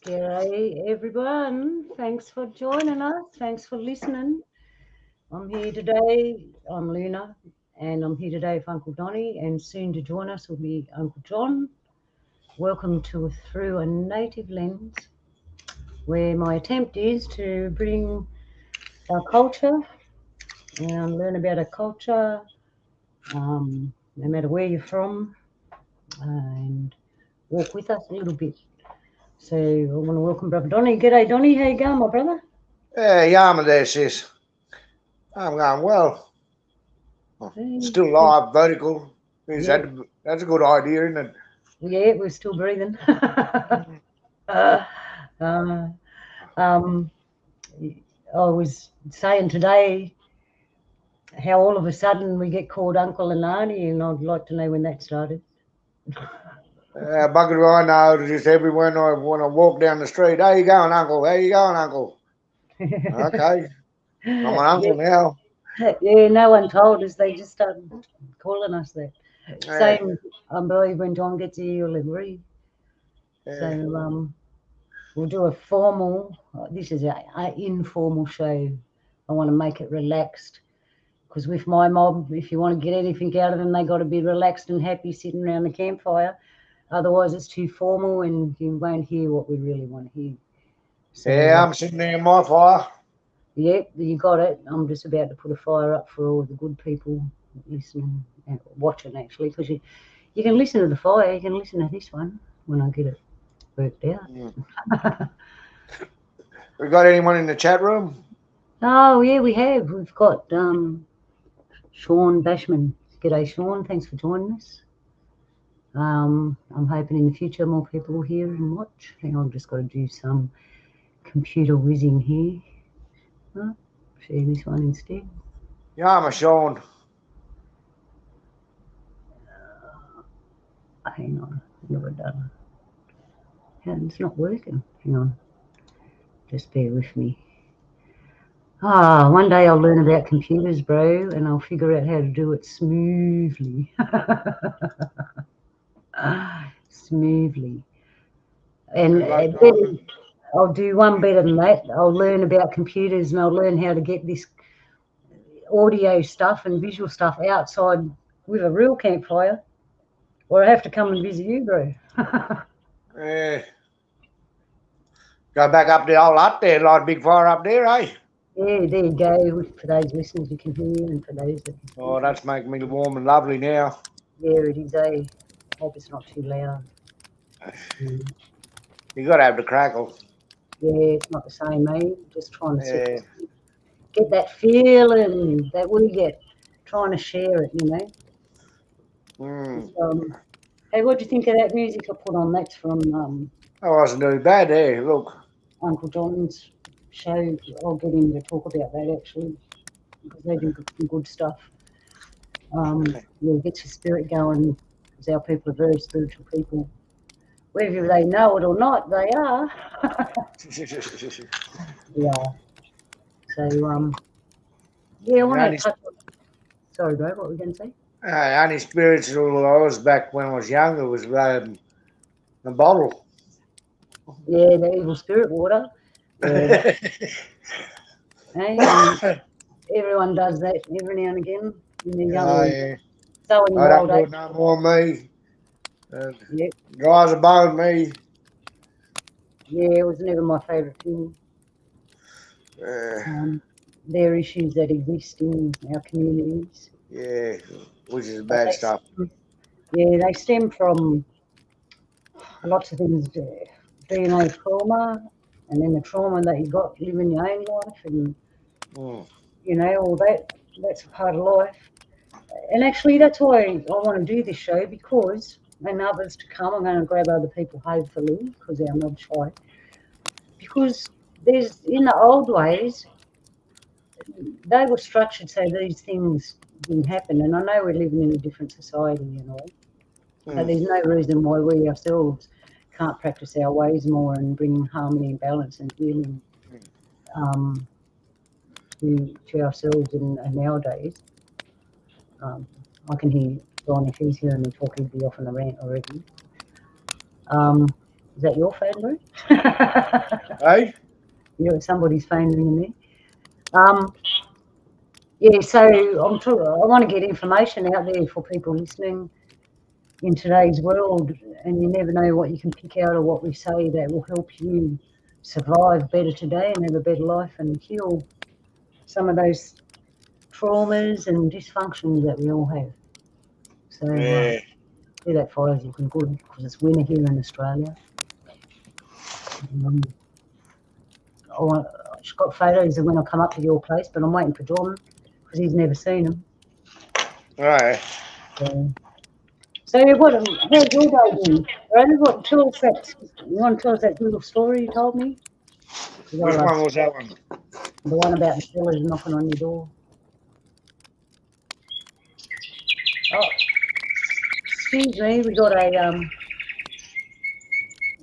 G'day everyone, thanks for joining us, thanks for listening. I'm here today, I'm Luna, and I'm here today with Uncle Donny, and soon to join us will be Uncle John. Welcome to Through a Native Lens, where my attempt is to bring our culture and learn about our culture, no matter where you're from, and walk with us a little bit. So I want to welcome Brother Donny. G'day Donny, how you going, my brother? Yeah, I'm there, sis. I'm going well. Still live, vertical. Yeah. That's a good idea, isn't it? Yeah, we're still breathing. I was saying today how all of a sudden we get called Uncle and Auntie, and I'd like to know when that started. Bugger I know, just everyone when I walk down the street, how you going, Uncle? How you going, Uncle? Okay, I'm an uncle now. Yeah, no one told us. They just started calling us that. Same, I believe when John gets here, you'll agree. So we'll do a formal, this is an informal show. I want to make it relaxed, because with my mob, if you want to get anything out of them, they got to be relaxed and happy sitting around the campfire. Otherwise, it's too formal and you won't hear what we really want to hear. So, yeah, I'm sitting there in my fire. Yep, you got it. I'm just about to put a fire up for all the good people listening and watching, actually, because you can listen to the fire, you can listen to this one when I get it worked out. Yeah. We got anyone in the chat room? Oh, yeah, we have. We've got Sean Bashman. G'day, Sean. Thanks for joining us. I'm hoping in the future more people will hear and watch. Hang on, I've just got to do some computer whizzing here. Oh, share this one instead. Yeah, I'm a Sean. Hang on, never done. It's not working. Hang on. Just bear with me. One day I'll learn about computers, bro, and I'll figure out how to do it smoothly. smoothly. And Like, then I'll do one better than that. I'll learn about computers and I'll learn how to get this audio stuff and visual stuff outside with a real campfire, or I have to come and visit you, bro. go back up the old hut there, like big fire up there, eh? Yeah, there you go. For those listeners, you can hear, and for those that can Oh, that's making me warm and lovely now. yeah, it is. I hope it's not too loud. You got to have the crackle. Yeah, it's not the same, mate. Just trying to get that feeling that we get, trying to share it, you know. Hey, what do you think of that music I put on? That's from That wasn't too bad there. Look. Uncle John's show. I'll get him to talk about that actually, because they do some good stuff. Yeah, it gets your spirit going, because our people are very spiritual people. Whether they know it or not, they are. Yeah. So, yeah, I want to touch on. Sorry, bro, what were you going to say? Only spiritual I was back when I was younger was the bottle. Yeah, the evil spirit water. Yeah. Hey, everyone does that every now and again in the young. So in your old age. No more me. Guys above me. Yeah, it was never my favourite thing. There are issues that exist in our communities. Yeah, which is bad stuff. Yeah, they stem from lots of things, DNA trauma, and then the trauma that you got living your own life, and you know, all that's a part of life. And actually, that's why I want to do this show, because, and others to come, I'm going to grab other people, hopefully, because I'm not shy. Because there's, in the old ways, they were structured so these things didn't happen. And I know we're living in a different society and all, but there's no reason why we ourselves can't practice our ways more and bring harmony and balance and healing to ourselves in nowadays. I can hear Donny, if he's hearing me talk, he'd be off on the rant already. Is that your phone, bro? Hey? Yeah, somebody's phone ringing there. Yeah, so I want to get information out there for people listening in today's world, and you never know what you can pick out of what we say that will help you survive better today and have a better life and heal some of those traumas and dysfunctions that we all have. So that fire's looking good because it's winter here in Australia. I've got photos of when I come up to your place, but I'm waiting for John because he's never seen them. Right. So how's your day been? You want to tell us that little story you told me? Which one was that one? The one about the fellas knocking on your door. Oh, excuse me, we got a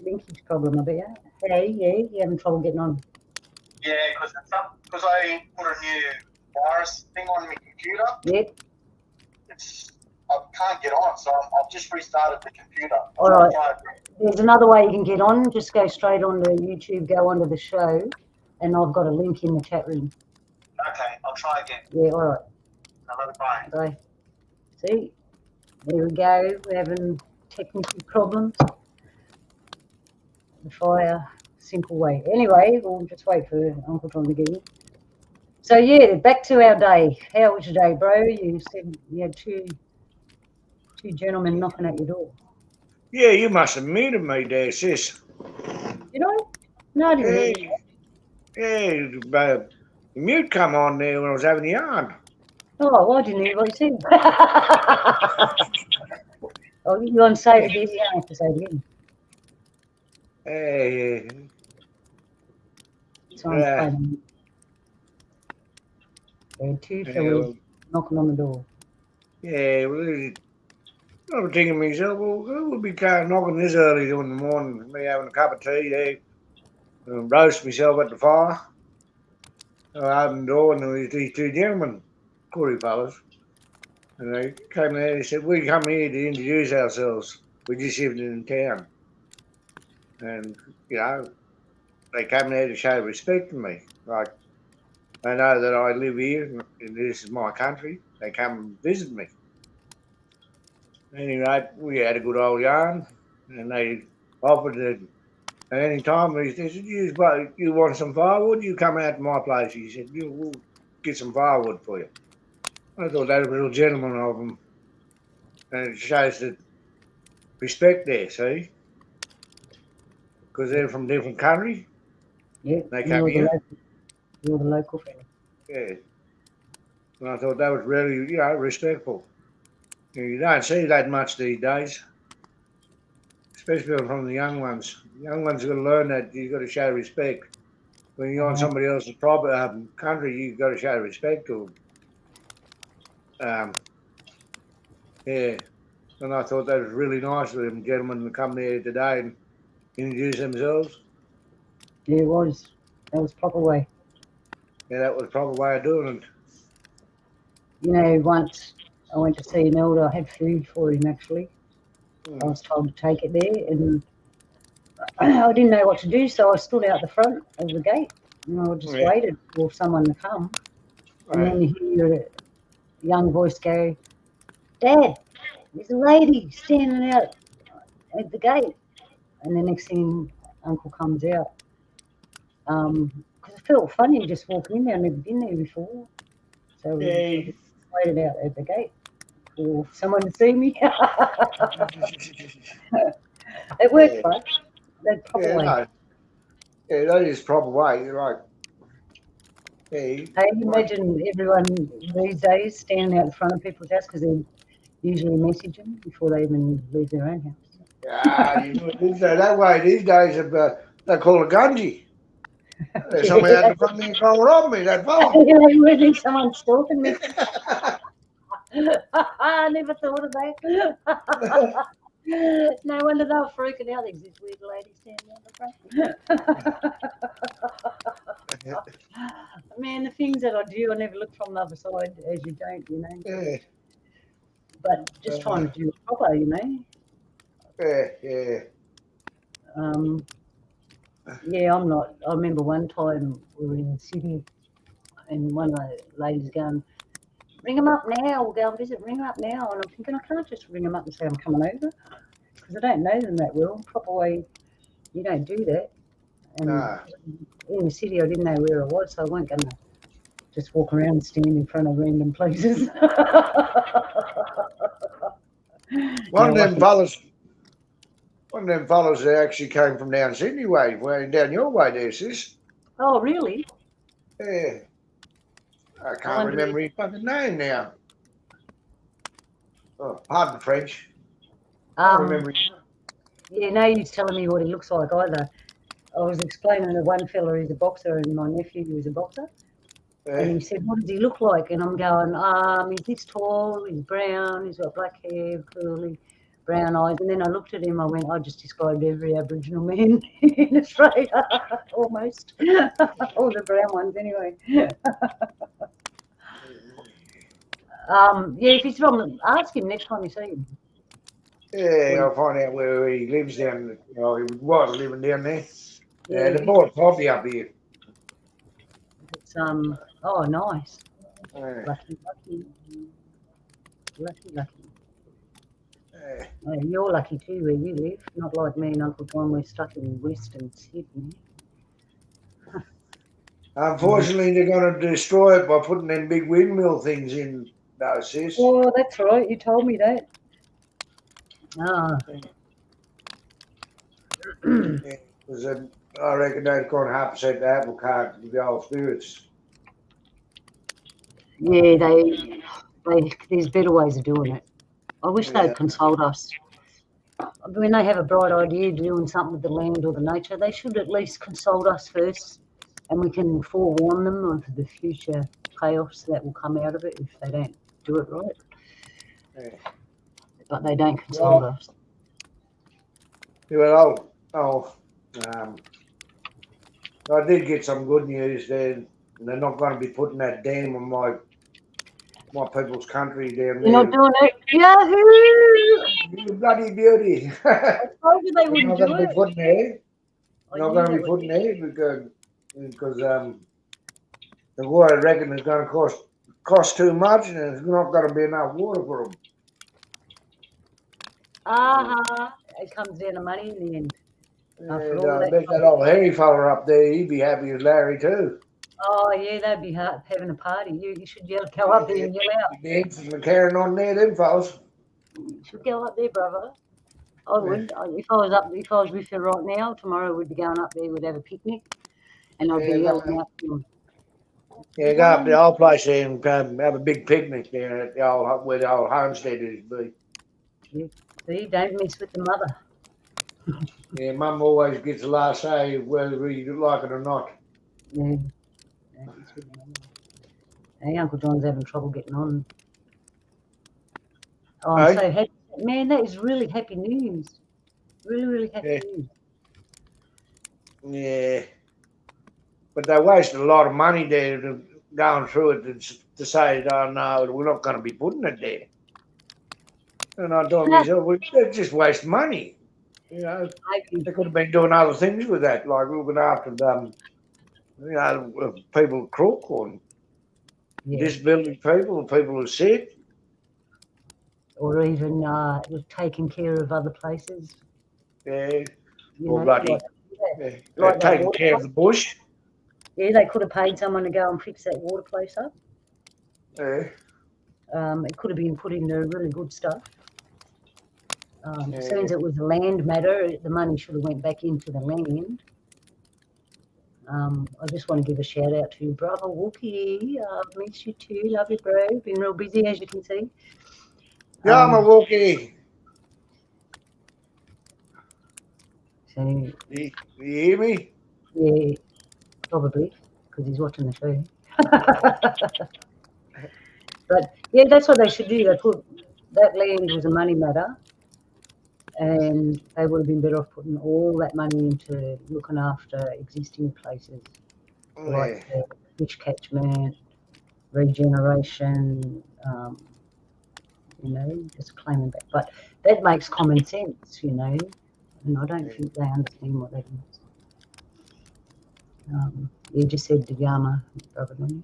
linkage problem, I bet. Hey, yeah, you having trouble getting on? Yeah, because I put a new virus thing on my computer. Yep. I can't get on, so I've just restarted the computer. All right. There's another way you can get on. Just go straight onto YouTube, go onto the show, and I've got a link in the chat room. Okay, I'll try again. Yeah, all right. Bye. Bye. See, there we go. We're having technical problems. The fire, simple way. Anyway, we'll just wait for Uncle John to get in. So yeah, back to our day. How was your day, bro? You said you had two gentlemen knocking at your door. Yeah, you must have muted me there, sis. Did I? No, I didn't. Yeah, the mute come on there when I was having the yarn. Oh, well, I didn't hear what you said. Oh, you want to say it again? You don't have to say it again. So I'm there are two fellas knocking on the door. Yeah, well, I was thinking to myself, well, who would be knocking this early in the morning? Me having a cup of tea there, and roast myself at the fire. I opened the door and there was these two gentlemen, Corey fellas, and they came there and said, we come here to introduce ourselves. We just lived in town, and you know they come there to show respect to me. Like they know that I live here and this is my country. They come and visit me. Anyway, we had a good old yarn, and they offered it at any time. They said, "You want some firewood? You come out to my place." He said, "We'll get some firewood for you." I thought that was a real gentleman of them, and it shows that respect there. See, because they're from different country, Yeah, they and come here. you're the local fella. Yeah, and I thought that was really, respectful. You don't see that much these days, especially from the young ones. The young ones have got to learn that you've got to show respect. When you're on somebody else's proper country, you've got to show respect to them. Yeah, and I thought that was really nice of them gentlemen to come there today and introduce themselves. Yeah, it was. That was proper way. Yeah, that was the proper way of doing it. You know, once I went to see an elder, I had food for him actually. I was told to take it there, and I didn't know what to do, so I stood out the front of the gate, and I just waited for someone to come. And then you hear a young voice go, "Dad, there's a lady standing out at the gate." And the next thing, Uncle comes out. Because I felt funny just walking in there. I've never been there before. So I just waited out at the gate for someone to see me. It worked, but that proper way. No. Yeah, that is proper way. You're right. Yeah, Hey, imagine everyone these days standing out in front of people's house because they're usually messaging before they even leave their own house. Yeah, you do it that way these days. They call it gungy. There's somebody out the front there trying to rob me. That fella. You really think someone's stalking me? I never thought of that. No wonder they were freaking out. There's this weird lady standing out the front. Man, the things that I do, I never look from the other side, as you don't, you know. Yeah. But just trying to do it proper, you know. Yeah. Yeah, I'm not. I remember one time we were in Sydney, and one of the ladies going, "Ring them up now. We'll go and visit. Ring them up now." And I'm thinking, I can't just ring them up and say I'm coming over because I don't know them that well. Proper way, you don't do that. And in the city, I didn't know where it was, so I wasn't going to just walk around and stand in front of random places. One of them fellas that actually came from down Sydney way, down your way there, sis. Oh, really? Yeah. I can't remember his fucking name now. Oh, pardon the French. I don't remember his name. Yeah, no use telling me what he looks like either. I was explaining to one fella who's a boxer and my nephew who was a boxer. And he said, "What does he look like?" And I'm going, he's this tall, he's brown, he's got black hair, curly, brown eyes. And then I looked at him, I went, I just described every Aboriginal man in Australia, almost. All the brown ones anyway. Yeah, if he's from, ask him next time you see him. Yeah, I'll find out where he lives down. He was living down there. Yeah, they bought coffee up here. It's oh, nice. Yeah. Lucky. Oh, you're lucky too where you live, not like me and Uncle John. We're stuck in Western Sydney. Unfortunately, they're going to destroy it by putting them big windmill things in, though, sis. Oh, that's right. You told me that. Because I reckon they've gone 100% the apple cart with the old spirits. Yeah, there's better ways of doing it. I wish they'd consult us. When they have a bright idea doing something with the land or the nature, they should at least consult us first, and we can forewarn them of the future chaos that will come out of it if they don't do it right. Yeah. But they don't consult us. Yeah, I did get some good news there. They're not going to be putting that dam on my my people's country down You're not there. doing it. Yahoo! You bloody beauty. I told you they We're wouldn't not do going to be it. putting there. I Not knew going to that be would putting there because the water, I reckon, is going to cost too much, and there's not going to be enough water for them. It comes down to money in the end. After And all I that. bet that old hairy fella up there, he'd be happy as Larry too. Oh yeah, they'd be having a party. You should go up there and yell out. The dancing and carrying on there, them fellas. You should go up there, brother. I would. If I was with you right now, tomorrow we'd be going up there. We'd have a picnic, and I'd be yelling out to them. Yeah, go up to the old place there and have a big picnic there at the old where the old homestead is. Be. See, don't mess with the mother. Yeah, Mum always gets the last say whether you like it or not. Yeah. Hey, Uncle John's having trouble getting on. Oh, I'm so happy. Man, that is really happy news. Really, really happy news. Yeah. But they wasted a lot of money there going through it to say, oh, no, we're not going to be putting it there. And I thought to myself, well, they just waste money. You know, they could have been doing other things with that, like looking after them, you know, people at Crook or disability people who are sick. Or even taking care of other places. Yeah. Or bloody taking care of the bush. Yeah, they could have paid someone to go and fix that water place up. Yeah. It could have been put into really good stuff. As soon as it was a land matter, the money should have went back into the land. I just want to give a shout out to brother Wookie. Miss you too. Love you, bro. Been real busy, as you can see. Yeah, I'm a Wookie. So, you hear me? Yeah, probably, because he's watching the show. But yeah, that's what they should do. They put that land was a money matter, and they would have been better off putting all that money into looking after existing places like the fish catchment, regeneration. You know, just claiming back. But that makes common sense, you know, and I don't think they understand what that is. You just said the Yama, brother Donny.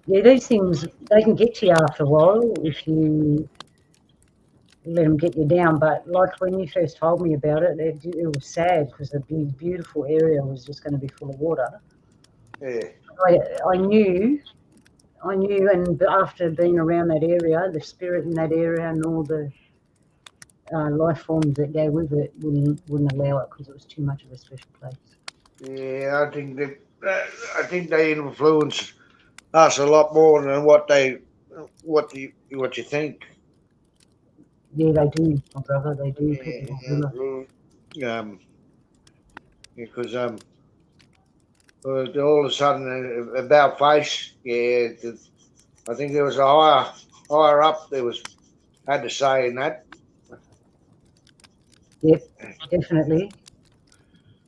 Yeah, these things, they can get to you after a while if you let them get you down. But like when you first told me about it, it was sad because the beautiful area was just going to be full of water. Yeah. I knew, and after being around that area, the spirit in that area and all the life forms that go with it wouldn't allow it because it was too much of a special place. Yeah, I think they influence us a lot more than what you think. Yeah, they do, my brother. They do. Because all of a sudden about face, I think there was a higher up there had to say in that. Yep, definitely.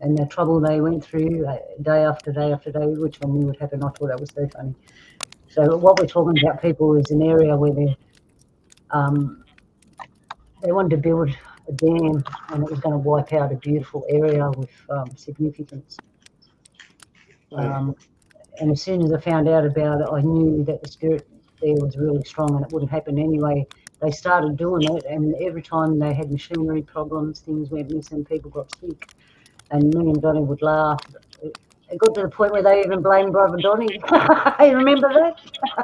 And the trouble they went through day after day after day, which I knew would happen. I thought that was so funny. So what we're talking about, people, is an area where they wanted to build a dam, and it was going to wipe out a beautiful area with significance. And as soon as I found out about it, I knew that the spirit there was really strong and it wouldn't happen anyway. They started doing it, and every time they had machinery problems, things went missing, people got sick, and me and Donny would laugh. It got to the point where they even blamed brother Donny. You remember that?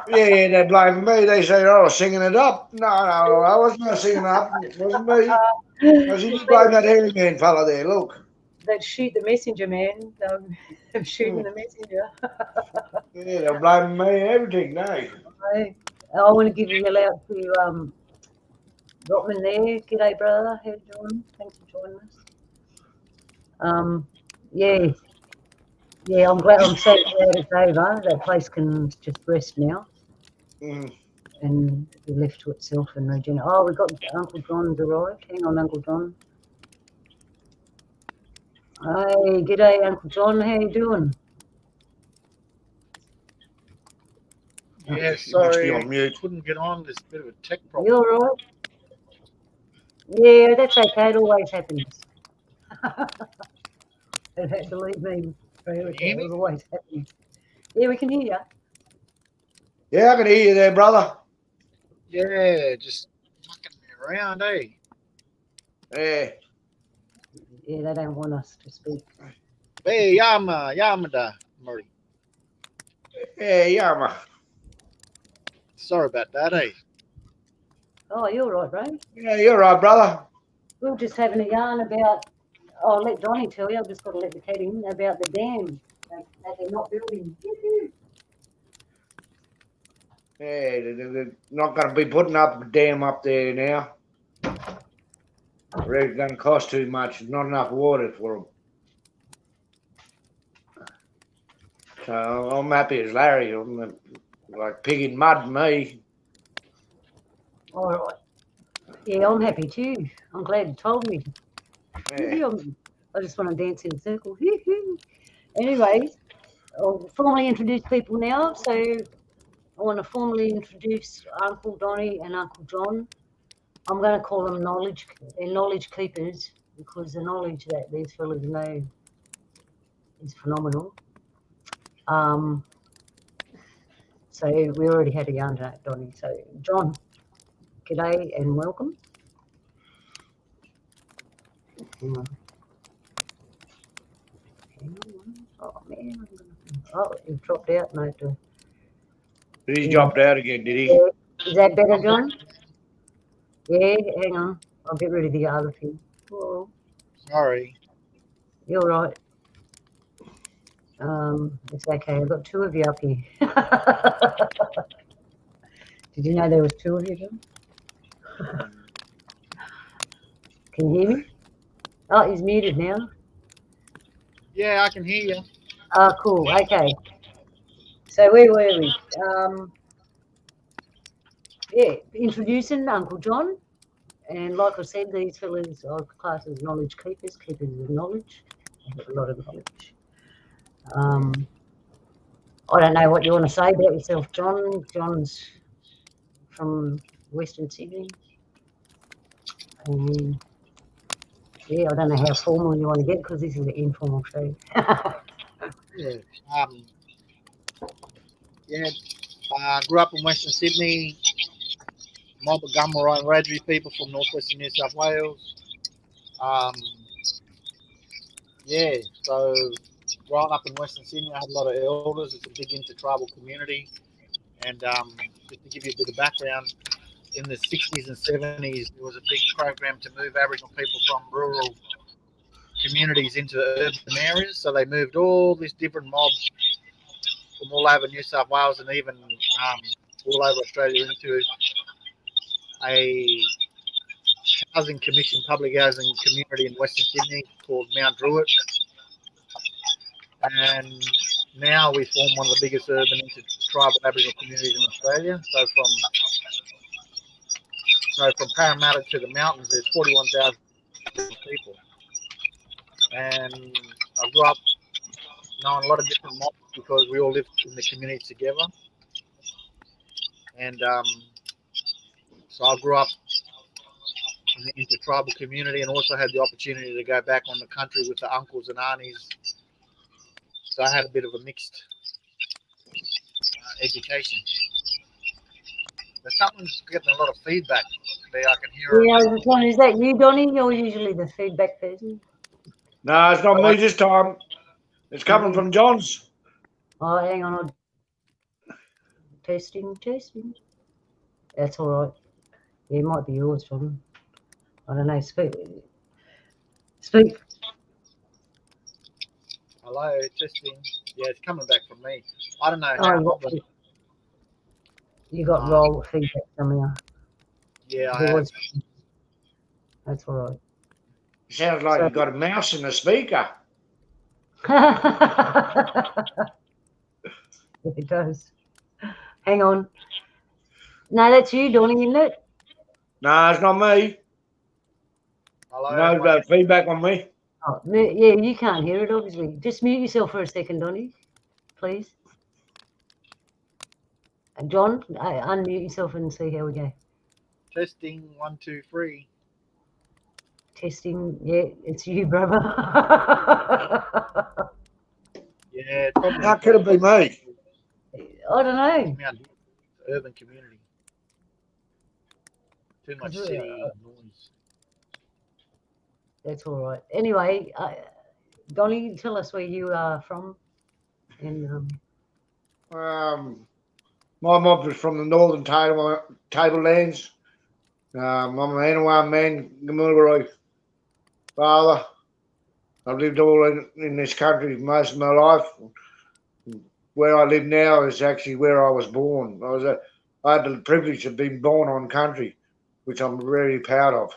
Yeah, they blamed me. They said, "Oh, singing it up." No, I wasn't singing it up. It wasn't me. I said, "You blame that hairy man fella there. Look." That shoot the messenger, man. Shooting the messenger. Yeah, they're blaming me everything now. I want to give you a shout to Rotman there. G'day, brother. How you doing? Thanks for joining us. Yeah, I'm so glad it's over. That place can just rest now and be left to itself and regenerate. Oh, we got Uncle John's arrived. Hang on, Uncle John. Hey, g'day, Uncle John. How you doing? Yeah, He must be sorry, on mute. couldn't get on. There's a bit of a tech problem. You're right. Yeah, that's okay. It always happens. Believe me, Can you hear it me? always happens. Yeah, we can hear you. Yeah, I can hear you there, brother. Yeah, just fucking me around, eh? Yeah. Yeah, they don't want us to speak. Hey, Yamada, Murray. Yeah, man. Sorry about that, eh? Oh, you're right, Ray. Yeah, you're right, brother. We were just having a yarn about. I'll let Donny tell you. I've just got to let the cat in about the dam that they're not building. Yeah, they're not going to be putting up a dam up there now. It's going to cost too much. There's not enough water for them. So I'm happy as Larry. I'm like pig in mud, me. All right. Yeah, I'm happy too. I'm glad you told me. Yeah. I just want to dance in a circle. Anyways, I'll formally introduce people now. So I want to formally introduce Uncle Donny and Uncle John. I'm going to call them knowledge keepers because the knowledge that these fellas know is phenomenal. So we already had a yarn to Donny. So John, g'day and welcome. Hang on. Oh man, oh, he dropped out. No, He dropped out again, did he? Is that better, John? Yeah, hang on. I'll get rid of the other thing. Oh, Sorry. you're right. It's okay. I've got two of you up here. Did you know there was two of you, John? Can you hear me? Oh, he's muted now. Yeah, I can hear you. Oh, cool. Okay. So where were we? Yeah, introducing Uncle John. And like I said, these fellas are classed as knowledge keepers of knowledge. They have a lot of knowledge. I don't know what you want to say about yourself, John. John's from Western Sydney. And yeah, I don't know how formal you want to get because this is an informal show. Yeah. Grew up in Western Sydney. Mob of Gummerine and Wiradjuri people from northwestern New South Wales. So growing up in Western Sydney, I had a lot of elders. It's a big intertribal community. And just to give you a bit of background, in the 60s and 70s, there was a big program to move Aboriginal people from rural communities into urban areas. So they moved all these different mobs from all over New South Wales and even all over Australia into a housing commission, public housing community in Western Sydney called Mount Druitt. And now we form one of the biggest urban intertribal Aboriginal communities in Australia. So from Parramatta to the mountains, there's 41,000 people. And I grew up knowing a lot of different mobs because we all lived in the community together. And so I grew up in the intertribal community and also had the opportunity to go back on the country with the uncles and aunties. So I had a bit of a mixed education. But someone's getting a lot of feedback there. I can hear. Yeah, I was just wondering, is that you, Donny? You're usually the feedback person. No, it's not me this time. It's coming from John's. Oh, hang on. Testing. That's all right. Yeah, it might be yours, John. I don't know. Speak. Hello, testing. Yeah, it's coming back from me. I don't know Oh, how. you got roll feedback somehow. Yeah, I There have. was. That's all right. Sounds like you got a mouse in the speaker. It does. Hang on. No, that's you, Donny, isn't it? No, it's not me. Hello. No feedback on me. Oh, yeah, you can't hear it, obviously. Just mute yourself for a second, Donny, please. John, unmute yourself and see how we go. Testing 1, 2, 3. Testing. Yeah, it's you, brother. Yeah, probably. How could it be me? I don't know. Urban community. Too much city noise. That's all right. Anyway, Donny, tell us where you are from. And My mob was from the northern tablelands. I'm an Anawan man, Gamilgaroy father. I've lived all in this country most of my life. Where I live now is actually where I was born. I had the privilege of being born on country, which I'm very proud of.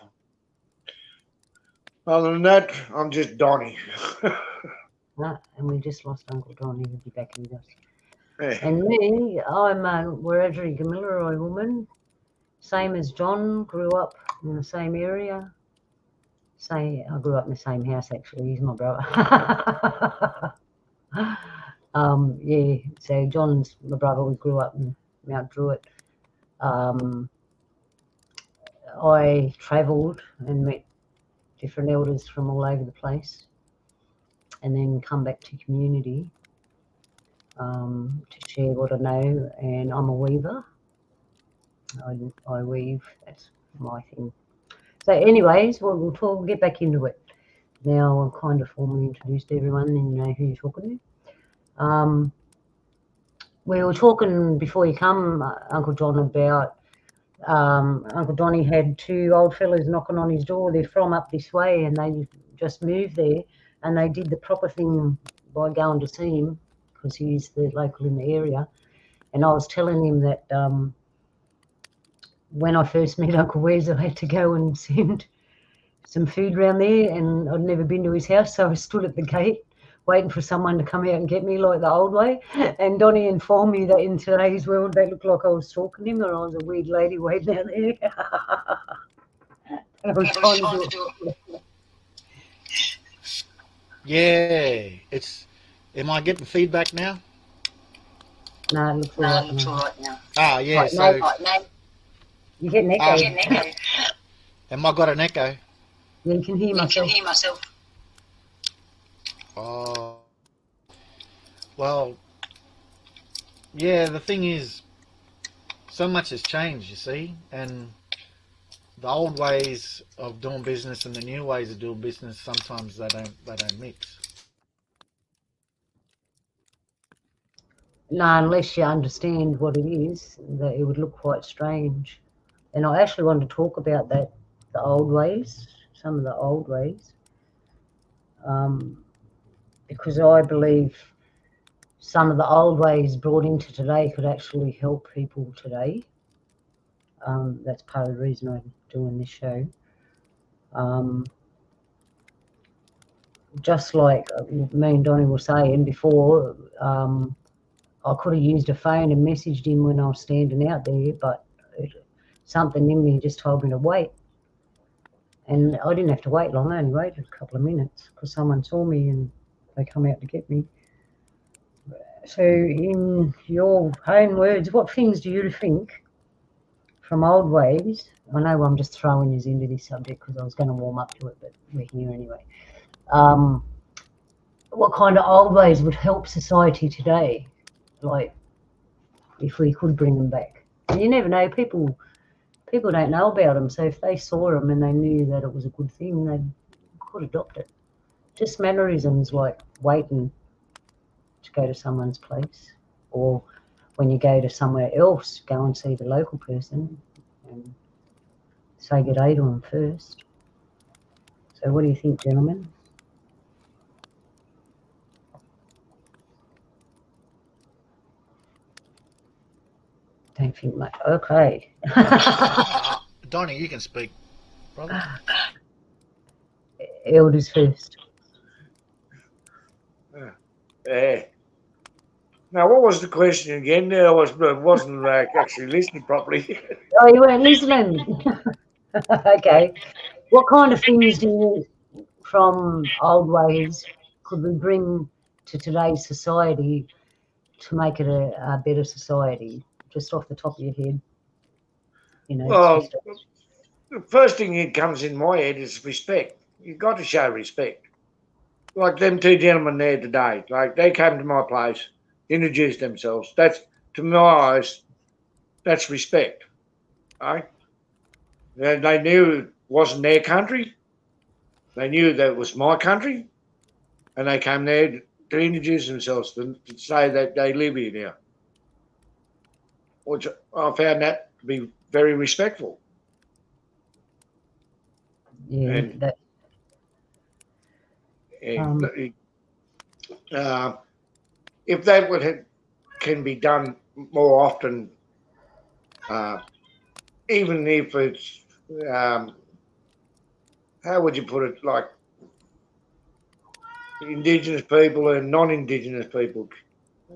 Other than that, I'm just Donny. and we just lost Uncle Donny. He'll be back with us. Yeah. And me, I'm a Wiradjuri Gamilgaroy woman, same as John. Grew up in the same area. I grew up in the same house actually. He's my brother. Yeah. So John's my brother. We grew up in Mount Druitt. I travelled and met different elders from all over the place, and then come back to community to share what I know. And I'm a weaver. I weave. That's my thing. So, anyways, we'll get back into it. Now I've kind of formally introduced everyone, and you know who you're talking to. We were talking before you come, Uncle John, about Uncle Donny had two old fellas knocking on his door. They're from up this way, and they just moved there, and they did the proper thing by going to see him because he's the local in the area. And I was telling him that when I first met Uncle Wes, I had to go and send some food round there, and I'd never been to his house, so I stood at the gate waiting for someone to come out and get me like the old way. And Donny informed me that in today's world, they looked like I was stalking him, or I was a weird lady waiting out there. I was trying to do it. Yeah, am I getting feedback now? No, it looks all right now. Ah, yeah. Right, So you get an echo. Am I got an echo? Yeah, you can hear myself. Oh, well, yeah, the thing is, so much has changed, you see, and the old ways of doing business and the new ways of doing business, sometimes they don't mix. No, unless you understand what it is, that it would look quite strange. And I actually wanted to talk about that, the old ways, some of the old ways. Because I believe some of the old ways brought into today could actually help people today. That's part of the reason I'm doing this show. Just like me and Donny were saying before, I could have used a phone and messaged him when I was standing out there, but something in me just told me to wait. And I didn't have to wait long, I only waited a couple of minutes because someone saw me and they come out to get me. So in your own words, what things do you think from old ways? I know I'm just throwing you into this subject because I was going to warm up to it, but we're here anyway. What kind of old ways would help society today? Like, if we could bring them back. And you never know, people don't know about them, so if they saw them and they knew that it was a good thing, they could adopt it. Just mannerisms like waiting to go to someone's place, or when you go to somewhere else, go and see the local person and say good day to them first. So what do you think, gentlemen? Don't think much. Okay. Donny, you can speak, brother. Elders first. Yeah. Now, what was the question again? I wasn't actually listening properly. Oh, you weren't listening. Okay. What kind of things do you, from old ways, could we bring to today's society to make it a better society? just off the top of your head? You know, Well, it's just the first thing that comes in my head is respect. You've got to show respect. Like them two gentlemen there today, like they came to my place, introduced themselves. That's, to my eyes, that's respect. Right? They knew it wasn't their country. They knew that it was my country, and they came there to introduce themselves to say that they live here now, which I found that to be very respectful. yeah, And that and if that can be done more often, uh, even if it's how would you put it, like Indigenous people and non-Indigenous people,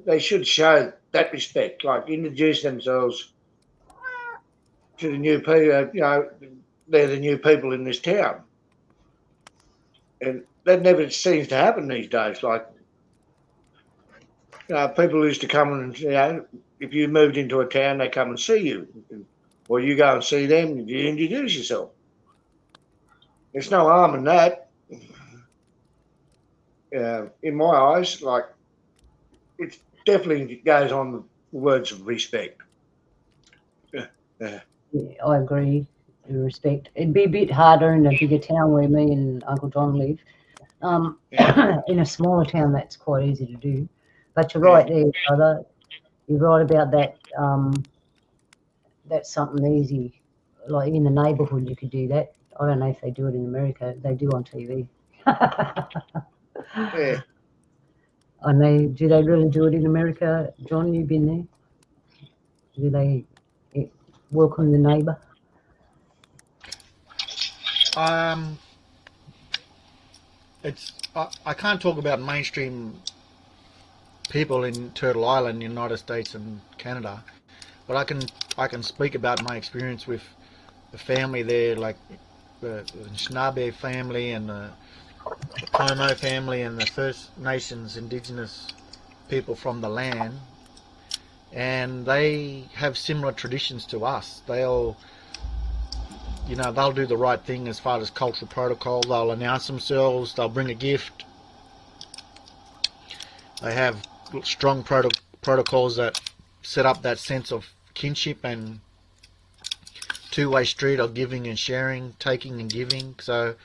they should show that respect, like introduce themselves to the new people. You know, they're the new people in this town, and that never seems to happen these days. Like, people used to come and, if you moved into a town, they come and see you, or you go and see them, and you introduce yourself. There's no harm in that. In my eyes, like, it definitely goes on the words of respect. yeah, I agree. In respect, it'd be a bit harder in a bigger town where me and Uncle John live. In a smaller town, that's quite easy to do. But you're right there, brother. You're right about that. That's something easy. Like in the neighbourhood, you could do that. I don't know if they do it in America. They do on TV. Yeah. And do they really do it in America? John, you've been there. Do they welcome the neighbour? I can't talk about mainstream people in Turtle Island, United States and Canada, but I can speak about my experience with the family there, like the Schnabbe family and the Pomo family and the First Nations Indigenous people from the land, and they have similar traditions to us. They'll do the right thing as far as cultural protocol. They'll announce themselves, they'll bring a gift. They have strong protocols that set up that sense of kinship and two-way street of giving and sharing, taking and giving. So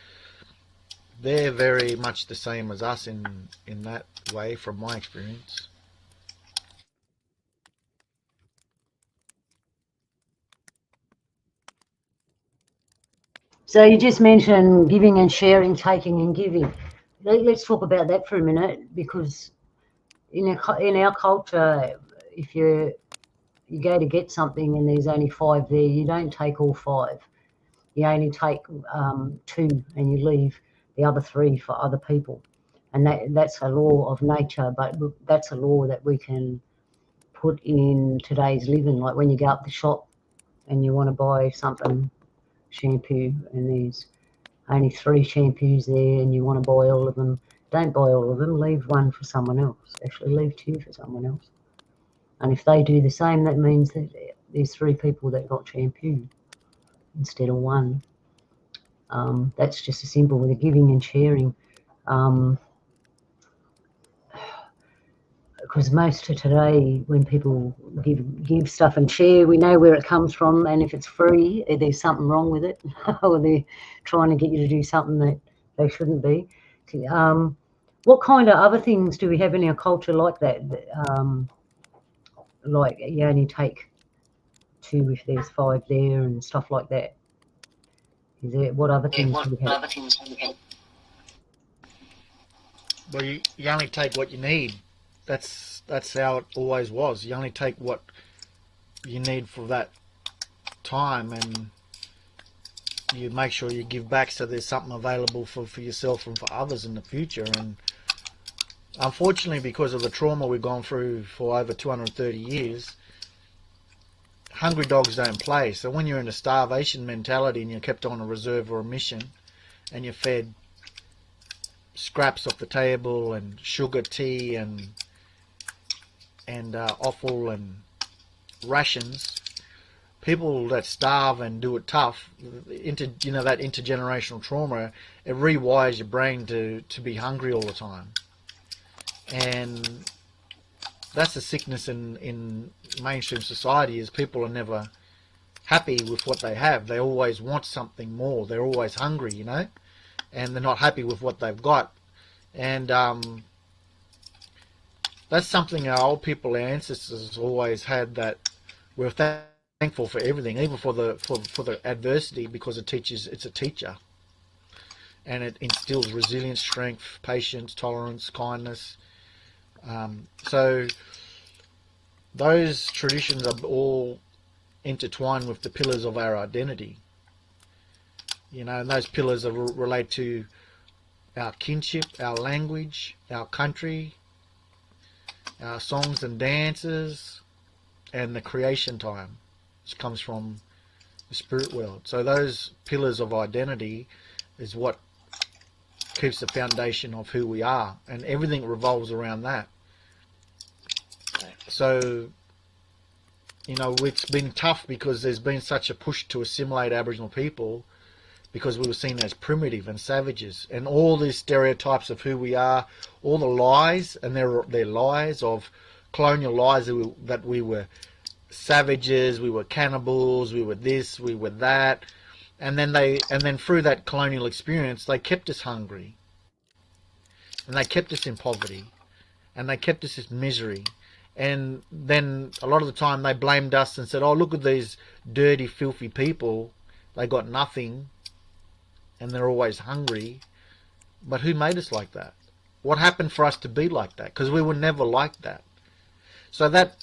they're very much the same as us in that way, from my experience. So you just mentioned giving and sharing, taking and giving. Let's talk about that for a minute, because in our culture, if you go to get something and there's only 5 there, you don't take all 5. You only take 2 and you leave the other 3 for other people. And that's a law of nature, but that's a law that we can put in today's living. Like when you go up the shop and you want to buy something, shampoo, and there's only 3 shampoos there and you want to buy all of them, don't buy all of them, leave 1 for someone else. Actually leave 2 for someone else. And if they do the same, that means that there's 3 people that got shampoo instead of 1. That's just a simple with the giving and sharing. Because most of today, when people give stuff and share, we know where it comes from, and if it's free, there's something wrong with it, or they're trying to get you to do something that they shouldn't be. What kind of other things do we have in our culture like that? Like you only take 2 if there's 5 there and stuff like that. Is there, what other things do we have? Well, you only take what you need. That's how it always was. You only take what you need for that time, and you make sure you give back so there's something available for yourself and for others in the future. And unfortunately, because of the trauma we've gone through for over 230 years, hungry dogs don't play. So when you're in a starvation mentality and you're kept on a reserve or a mission and you're fed scraps off the table and sugar, tea and offal and rations, people that starve and do it tough, that intergenerational trauma, it rewires your brain to be hungry all the time. And that's the sickness in mainstream society, is people are never happy with what they have. They always want something more. They're always hungry, and they're not happy with what they've got. And that's something our old people, our ancestors, always had, that we're thankful for everything, even for the adversity, because it's a teacher, and it instills resilience, strength, patience, tolerance, kindness. So those traditions are all intertwined with the pillars of our identity, and those pillars are relate to our kinship, our language, our country, our songs and dances, and the creation time, which comes from the spirit world. So those pillars of identity is what keeps the foundation of who we are, and everything revolves around that. So, it's been tough because there's been such a push to assimilate Aboriginal people, because we were seen as primitive and savages, and all these stereotypes of who we are, all the lies, and they're lies of colonial lies, that we were savages, we were cannibals, we were this, we were that, and then through that colonial experience, they kept us hungry, and they kept us in poverty, and they kept us in misery. And then a lot of the time they blamed us and said, oh, look at these dirty, filthy people, they got nothing, and they're always hungry. But who made us like that? What happened for us to be like that? Because we were never like that. So that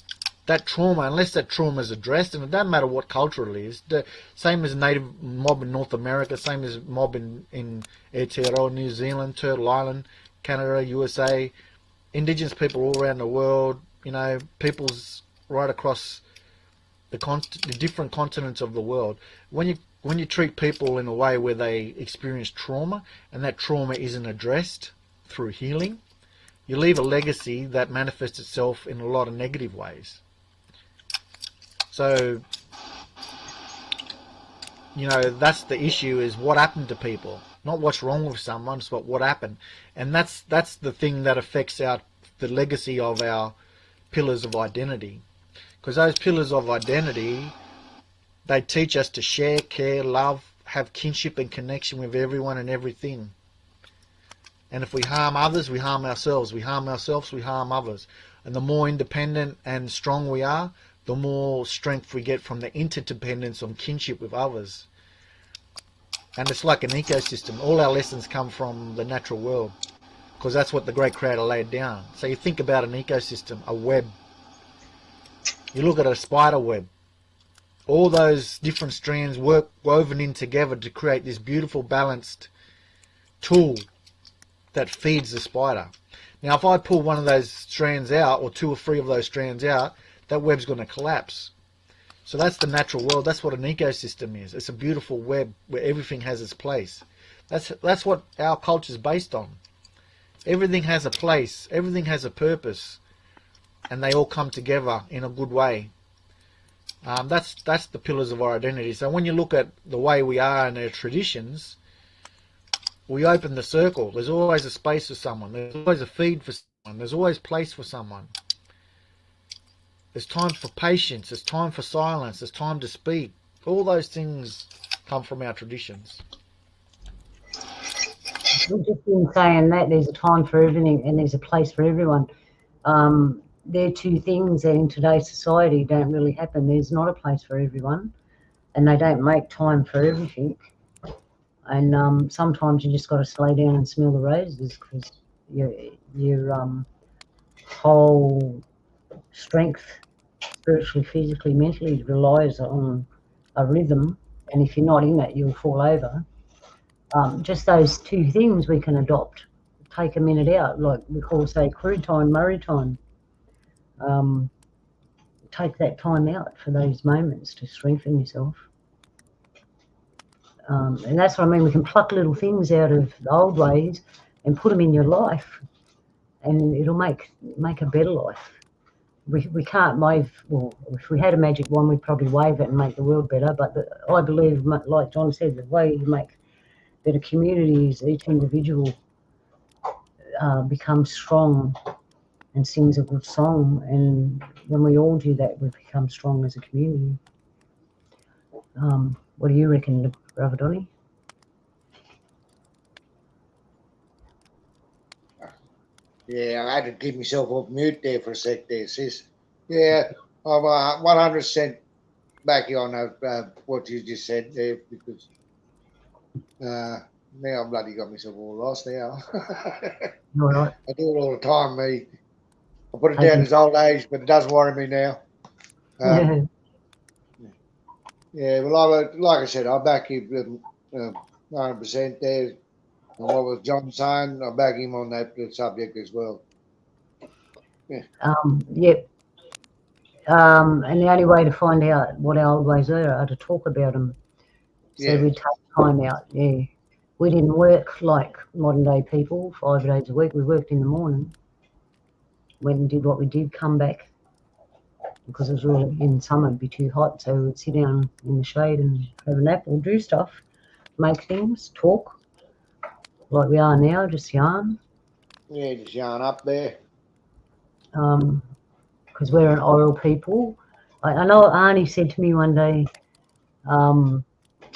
trauma, unless that trauma is addressed, and it doesn't matter what culture it is, the same as native mob in North America, same as mob in Aotearoa, New Zealand, Turtle Island, Canada, USA, Indigenous people all around the world, peoples right across the different continents of the world. When you treat people in a way where they experience trauma, and that trauma isn't addressed through healing, you leave a legacy that manifests itself in a lot of negative ways. So, that's the issue, is what happened to people. Not what's wrong with someone, it's what happened. And that's the thing that affects the legacy of our pillars of identity. Because those pillars of identity, they teach us to share, care, love, have kinship and connection with everyone and everything. And if we harm others, we harm ourselves. We harm ourselves, we harm others. And the more independent and strong we are, the more strength we get from the interdependence of kinship with others. And it's like an ecosystem. All our lessons come from the natural world, because that's what the great creator laid down. So you think about an ecosystem, a web. You look at a spider web. All those different strands woven in together to create this beautiful balanced tool that feeds the spider. Now if I pull one of those strands out, or 2 or 3 of those strands out, that web's going to collapse. So that's the natural world. That's what an ecosystem is. It's a beautiful web where everything has its place. That's what our culture is based on. Everything has a place, everything has a purpose, and they all come together in a good way. That's the pillars of our identity. So when you look at the way we are and our traditions, we open the circle. There's always a space for someone. There's always a feed for someone. There's always place for someone. There's time for patience. There's time for silence. There's time to speak. All those things come from our traditions. We've just been saying that there's a time for everything and there's a place for everyone. They're 2 things that in today's society don't really happen. There's not a place for everyone, and they don't make time for everything. And sometimes you just got to slow down and smell the roses, because your whole strength, spiritually, physically, mentally, relies on a rhythm, and if you're not in it, you'll fall over. Just those 2 things we can adopt. Take a minute out, like we call, say, crew time, Murray time. Take that time out for those moments to strengthen yourself. And that's what I mean. We can pluck little things out of the old ways and put them in your life, and it'll make a better life. we can't wave. Well, if we had a magic wand, we'd probably wave it and make the world better. But I believe, like John said, the way you make better communities, each individual becomes strong and sings a good song, and when we all do that, we become strong as a community. What do you reckon, Brother Donny? Yeah, I had to keep myself off mute there for a sec there, sis. Yeah, I'm 100% back on what you just said there because now I bloody got myself all lost now. You all right? I do it all the time, me. I put it Take down it. as old age, but it doesn't worry me now. Yeah. Yeah, well, like I said, I back you 100% there. And what was John saying, I back him on that subject as well. Yep. And the only way to find out what our old ways are to talk about them. So Yeah. we'd take time out. Yeah. We didn't work like modern day people 5 days a week. We worked in the morning, went and did what we did, come back, because it was really in summer, it'd be too hot. So we'd sit down in the shade and have a nap or do stuff, make things, talk like we are now, just yarn. Yeah, just yarn up there. Because we're an oral people. I know Arnie said to me one day, oh,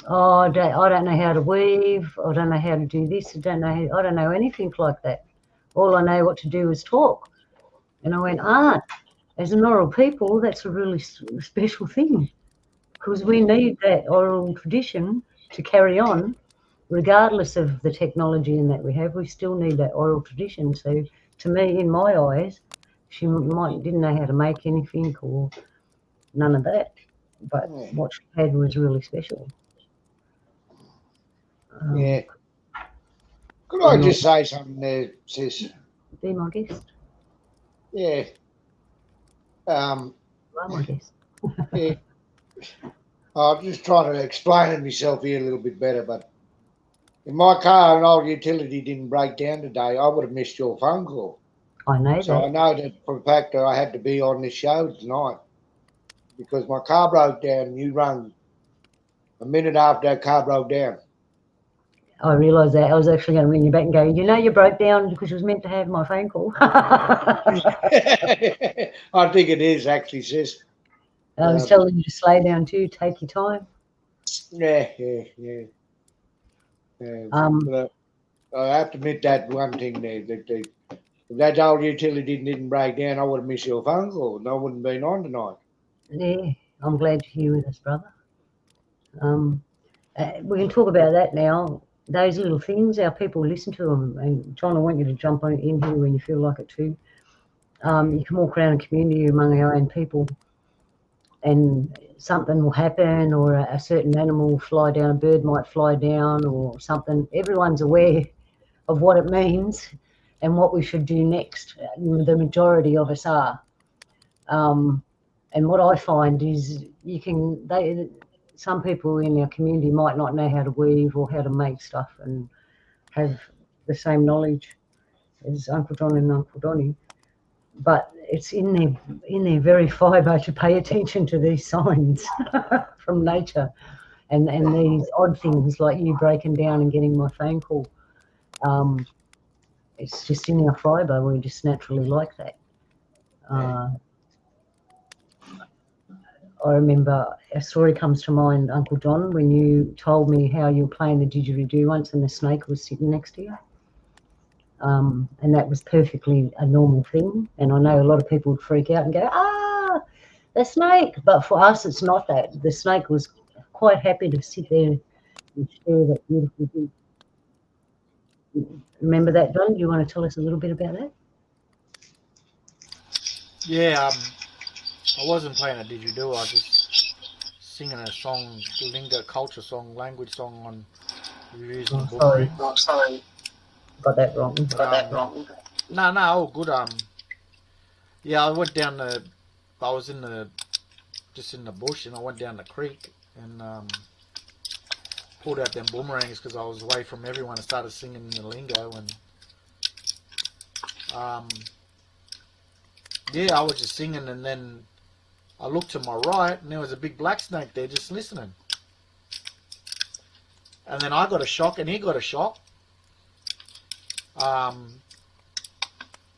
I don't know how to weave, I don't know how to do this, I don't know anything like that. All I know what to do is talk. And I went, as an oral people, that's a really special thing, because we need that oral tradition to carry on, regardless of the technology and that we have. We still need that oral tradition. So to me, in my eyes, she didn't know how to make anything or none of that, but what she had was really special. Yeah. Could I just say something there, sis? Be my guest. Yeah. Well, my guest. Yeah. I'm just trying to explain it myself here a little bit better, but if my car and old utility didn't break down today, I would have missed your phone call. I know So that. I know that for a fact that I had to be on this show tonight because my car broke down and you rang a minute after that car broke down. I realised that. I was actually going to ring you back and go, you know, you broke down because you was meant to have my phone call. I think it is actually, sis. I was telling you to slow down too, take your time. Yeah. But I have to admit that one thing there, that if that old utility didn't break down, I would have missed your phone call and I wouldn't have been on tonight. Yeah, I'm glad you're here with us, brother. We can talk about that now. Those little things, our people listen to them. And John, I want you to jump in here when you feel like it too. You can walk around a community among our own people and something will happen, or a certain animal will fly down, a bird might fly down or something. Everyone's aware of what it means and what we should do next. The majority of us are. And what I find is some people in our community might not know how to weave or how to make stuff and have the same knowledge as Uncle John and Uncle Donny, but it's in their very fibre to pay attention to these signs from nature and these odd things like you breaking down and getting my phone call. It's just in our fibre. We just naturally like that. I remember a story comes to mind, Uncle John, when you told me how you were playing the didgeridoo once and the snake was sitting next to you. And that was perfectly a normal thing. And I know a lot of people would freak out and go, the snake. But for us, it's not that. The snake was quite happy to sit there and share that beautiful thing. Remember that, Don? Do you want to tell us a little bit about that? Yeah, I wasn't playing a didgeridoo. I was just singing a song, lingo, culture song, language song on using Sorry. Sorry. Got that wrong. No, all good. Yeah, I went down I was just in the bush, and I went down the creek and pulled out them boomerangs because I was away from everyone and started singing in the lingo, and yeah, I was just singing, and then I looked to my right, and there was a big black snake there just listening. And then I got a shock, and he got a shock.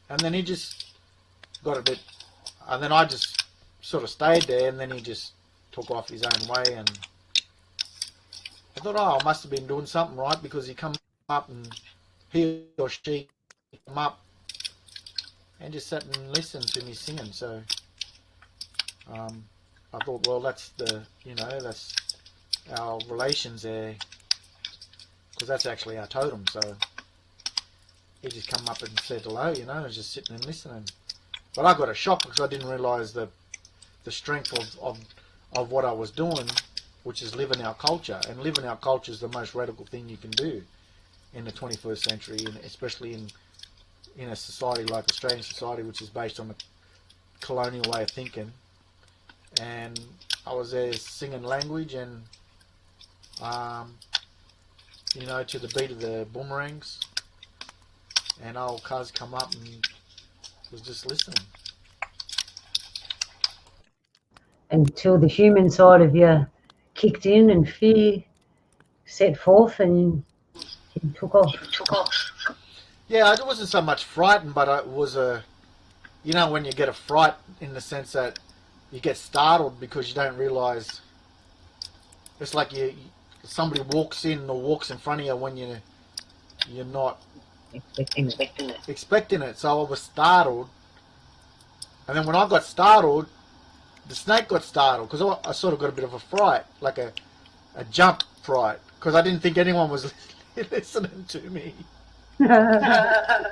And then he just got a bit, and then I just sort of stayed there, and then he just took off his own way, and I thought, oh, I must have been doing something right, because he come up, and he or she come up and just sat and listened to me singing. So I thought, well, that's that's our relations there, because that's actually our totem. So he just come up and said hello, I was just sitting and listening. But I got a shock because I didn't realise the strength of what I was doing, which is living our culture. And living our culture is the most radical thing you can do in the 21st century, and especially in a society like Australian society, which is based on a colonial way of thinking. And I was there singing language, and to the beat of the boomerangs, and old cuz come up and was just listening. Until the human side of you kicked in and fear set forth and he took off. Yeah, I wasn't so much frightened, but it was when you get a fright in the sense that you get startled because you don't realise. It's like somebody walks in or walks in front of you when you're not expecting it. So I was startled, and then when I got startled, the snake got startled, because I sort of got a bit of a fright, like a jump fright, because I didn't think anyone was listening to me. I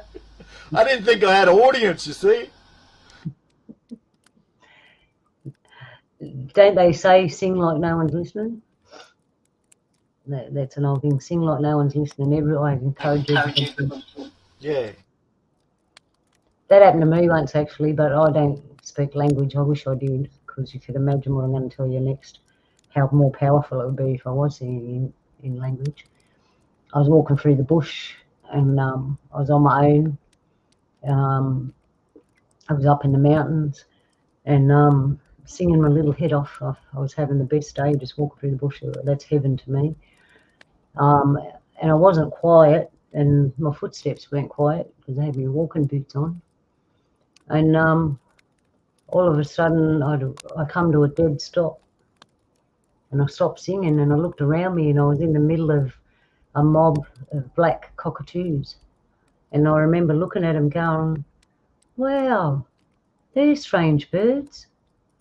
didn't think I had an audience, you see. Don't they say sing like no one's listening? That's an old thing. Sing like no one's listening. I encourage you. Yeah. That happened to me once, actually, but I don't speak language. I wish I did, because you could imagine what I'm going to tell you next, how more powerful it would be if I was singing in language. I was walking through the bush, and I was on my own. I was up in the mountains, and singing my little head off. I was having the best day, just walking through the bush. That's heaven to me. And I wasn't quiet, and my footsteps weren't quiet because I had my walking boots on. And all of a sudden, I come to a dead stop, and I stopped singing, and I looked around me, and I was in the middle of a mob of black cockatoos. And I remember looking at them going, wow, they're strange birds.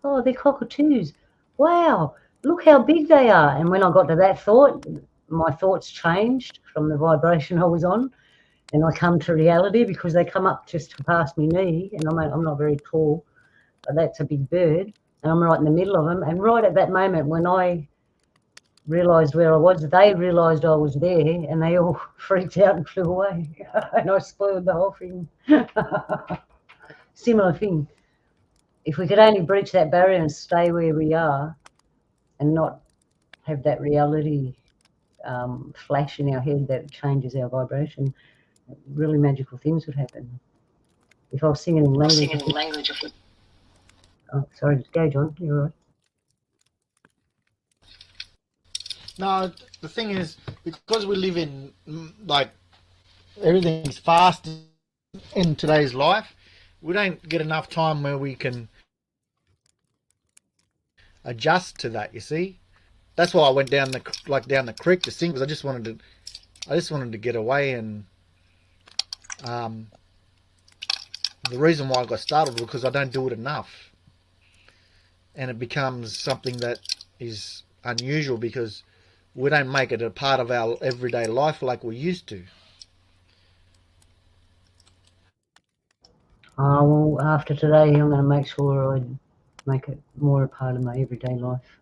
Oh, they're cockatoos. Wow, look how big they are. And when I got to that thought, my thoughts changed from the vibration I was on, and I come to reality, because they come up just past my knee, and I'm not very tall, but that's a big bird, and I'm right in the middle of them. And right at that moment, when I realised where I was, they realised I was there, and they all freaked out and flew away. And I spoiled the whole thing. Similar thing. If we could only breach that barrier and stay where we are and not have that reality flash in our head that changes our vibration, really magical things would happen. If I was singing in language, oh, sorry, go John, you're right. No, the thing is, because we live in, like, everything's fast in today's life, we don't get enough time where we can adjust to that, you see. That's why I went down the creek to sing, because I just wanted to get away. And the reason why I got started was because I don't do it enough, and it becomes something that is unusual because we don't make it a part of our everyday life like we used to. Well, after today, I'm going to make sure I make it more a part of my everyday life,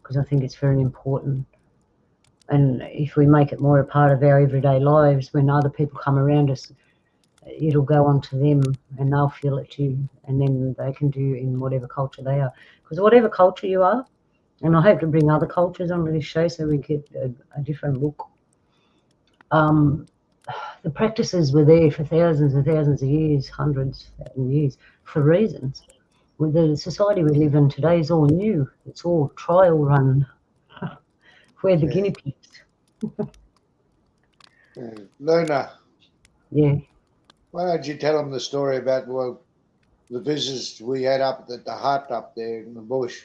because I think it's very important. And if we make it more a part of our everyday lives, when other people come around us, it'll go on to them, and they'll feel it too, and then they can do in whatever culture they are. Because whatever culture you are, and I hope to bring other cultures onto this show so we get a different look. the practices were there for thousands and thousands of years, hundreds of years, for reasons. With the society we live in today is all new. It's all trial run. We're the guinea pigs. Luna, Yeah. why don't you tell them the story about the visitors we had up at the hut up there in the bush?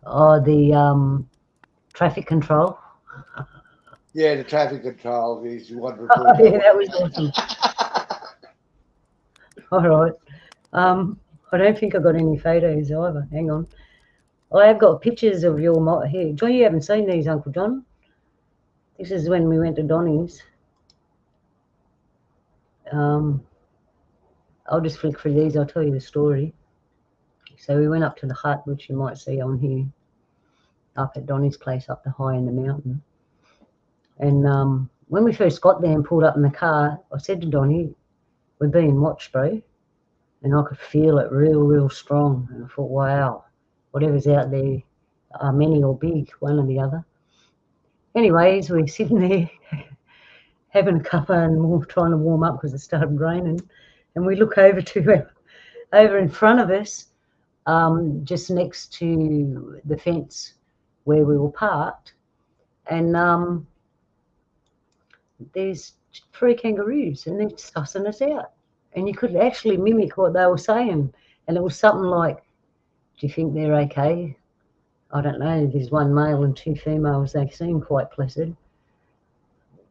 Oh, the traffic control. Yeah, the traffic control. You want to Oh, yeah, that was awesome. All right. I don't think I got any photos either. Hang on. I have got pictures of your mob here. John, you haven't seen these, Uncle John? This is when we went to Donny's. I'll just flick through these. I'll tell you the story. So we went up to the hut, which you might see on here, up at Donny's place up the high in the mountain. And when we first got there and pulled up in the car, I said to Donny, we're being watched, bro. And I could feel it real strong. And I thought, wow, whatever's out there, many or big, one or the other. Anyways, we're sitting there having a cuppa and trying to warm up because it started raining. And we look over in front of us, just next to the fence where we were parked. And there's 3 kangaroos and they're sussing us out. And you could actually mimic what they were saying. And it was something like, do you think they're okay? I don't know. There's 1 male and 2 females. They seem quite placid.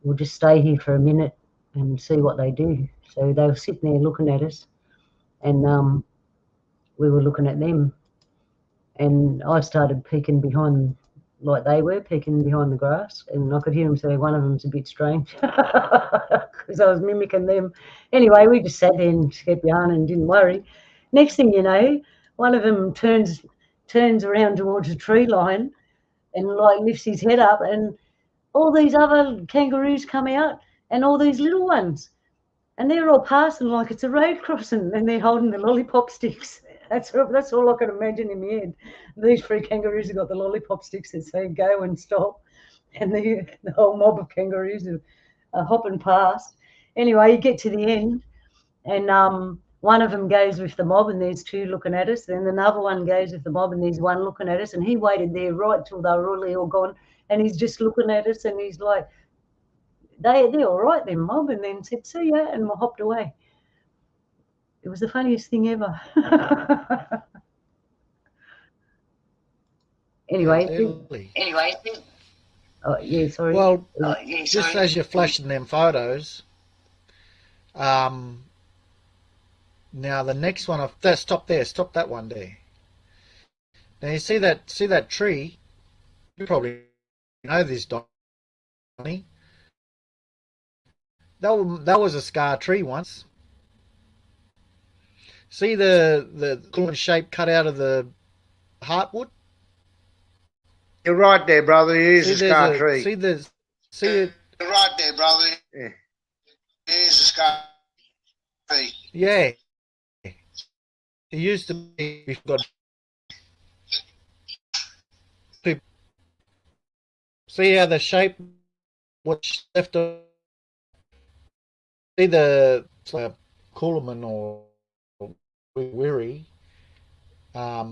We'll just stay here for a minute and see what they do. So they were sitting there looking at us. And we were looking at them. And I started peeking behind, like they were, peeking behind the grass. And I could hear them say, one of them's a bit strange. Because I was mimicking them. Anyway, we just sat there and kept yarning and didn't worry. Next thing you know, one of them turns around towards the tree line and like lifts his head up, and all these other kangaroos come out and all these little ones. And they're all passing like it's a road crossing, and they're holding the lollipop sticks. That's all I can imagine in my head. These 3 kangaroos have got the lollipop sticks that say go and stop. And the whole mob of kangaroos are hopping past. Anyway, you get to the end, and one of them goes with the mob, and there's 2 looking at us. Then another one goes with the mob, and there's 1 looking at us. And he waited there right till they were really all gone, and he's just looking at us, and he's like, they're all right, then, mob, and then said, see ya, and we hopped away. It was the funniest thing ever. Anyway. Oh, yeah, sorry. Well, just as you're flashing them photos, now the next one, stop that one there. Now you see that tree. You probably know this, Donny. That was a scar tree once. See the common shape cut out of the heartwood? You're right there, brother. Here's a scar tree. See it? You're right there, brother. Yeah. Here's a scar tree. Yeah. It used to be. We've got. See how the shape, what's left of. See the Coolaman or Weary. Has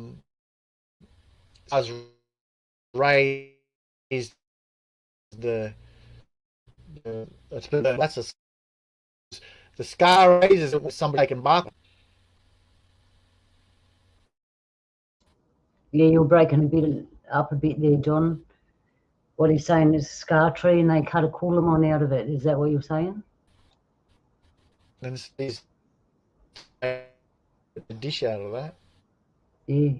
raised the scar raises it with somebody taking bark. Yeah, you're breaking up a bit there, John. What he's saying is a scar tree, and they cut a coolamon out of it. Is that what you're saying? And there's a dish out of that. Yeah.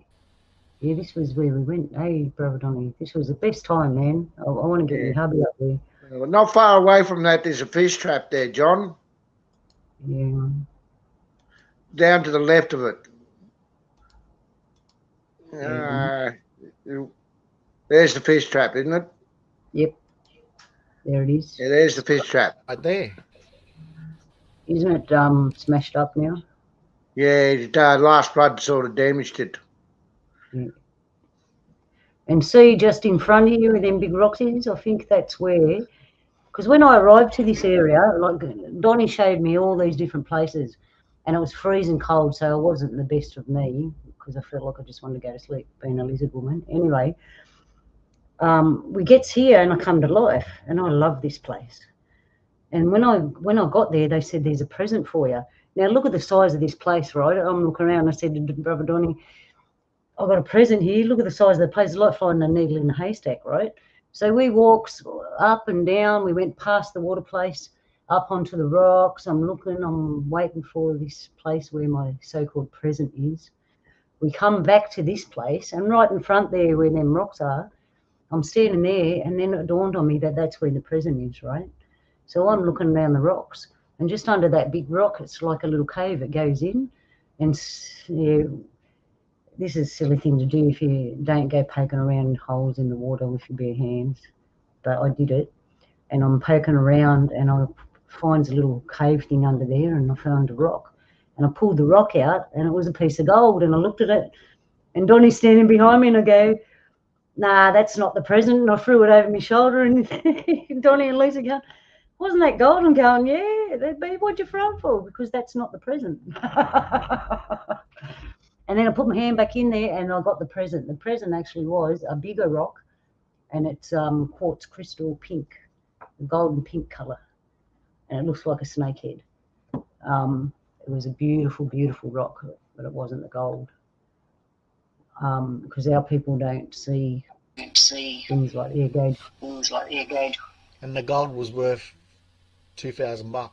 Yeah, this was where we went. Hey, Brother Donny, this was the best time, man. I want to get your hubby up there. Well, not far away from that, there's a fish trap there, John. Yeah. Down to the left of it. There's the fish trap, isn't it? Yep. There it is. Yeah, there's the fish trap. Right there. Isn't it smashed up now? Yeah, last flood sort of damaged it. Yeah. And see, just in front of you where them big rocks is, I think that's where Because when I arrived to this area, like Donny showed me all these different places, and it was freezing cold, so it wasn't the best of me because I felt like I just wanted to go to sleep being a lizard woman. Anyway, we gets here and I come to life, and I love this place. And when I got there, they said there's a present for you. Now look at the size of this place, right? I'm looking around. I said to Brother Donny, I've got a present here. Look at the size of the place. It's like finding a needle in a haystack, right? So we walked up and down. We went past the water place, up onto the rocks. I'm looking. I'm waiting for this place where my so-called present is. We come back to this place, and right in front there where them rocks are, I'm standing there, and then it dawned on me that that's where the present is, right? So I'm looking down the rocks, and just under that big rock, it's like a little cave. It goes in, and yeah, this is a silly thing to do if you don't go poking around holes in the water with your bare hands. But I did it, and I'm poking around, and I find a little cave thing under there, and I found a rock. And I pulled the rock out, and it was a piece of gold, and I looked at it, and Donny's standing behind me, and I go, nah, that's not the present. And I threw it over my shoulder, and Donny and Lisa going, wasn't that gold? I'm going, yeah, what'd you throw it for? Because that's not the present. And then I put my hand back in there and I got the present. The present actually was a bigger rock, and it's quartz crystal pink, golden pink colour. And it looks like a snake head. It was a beautiful, beautiful rock, but it wasn't the gold. Because our people don't see things like air gauge. And the gold was worth $2,000.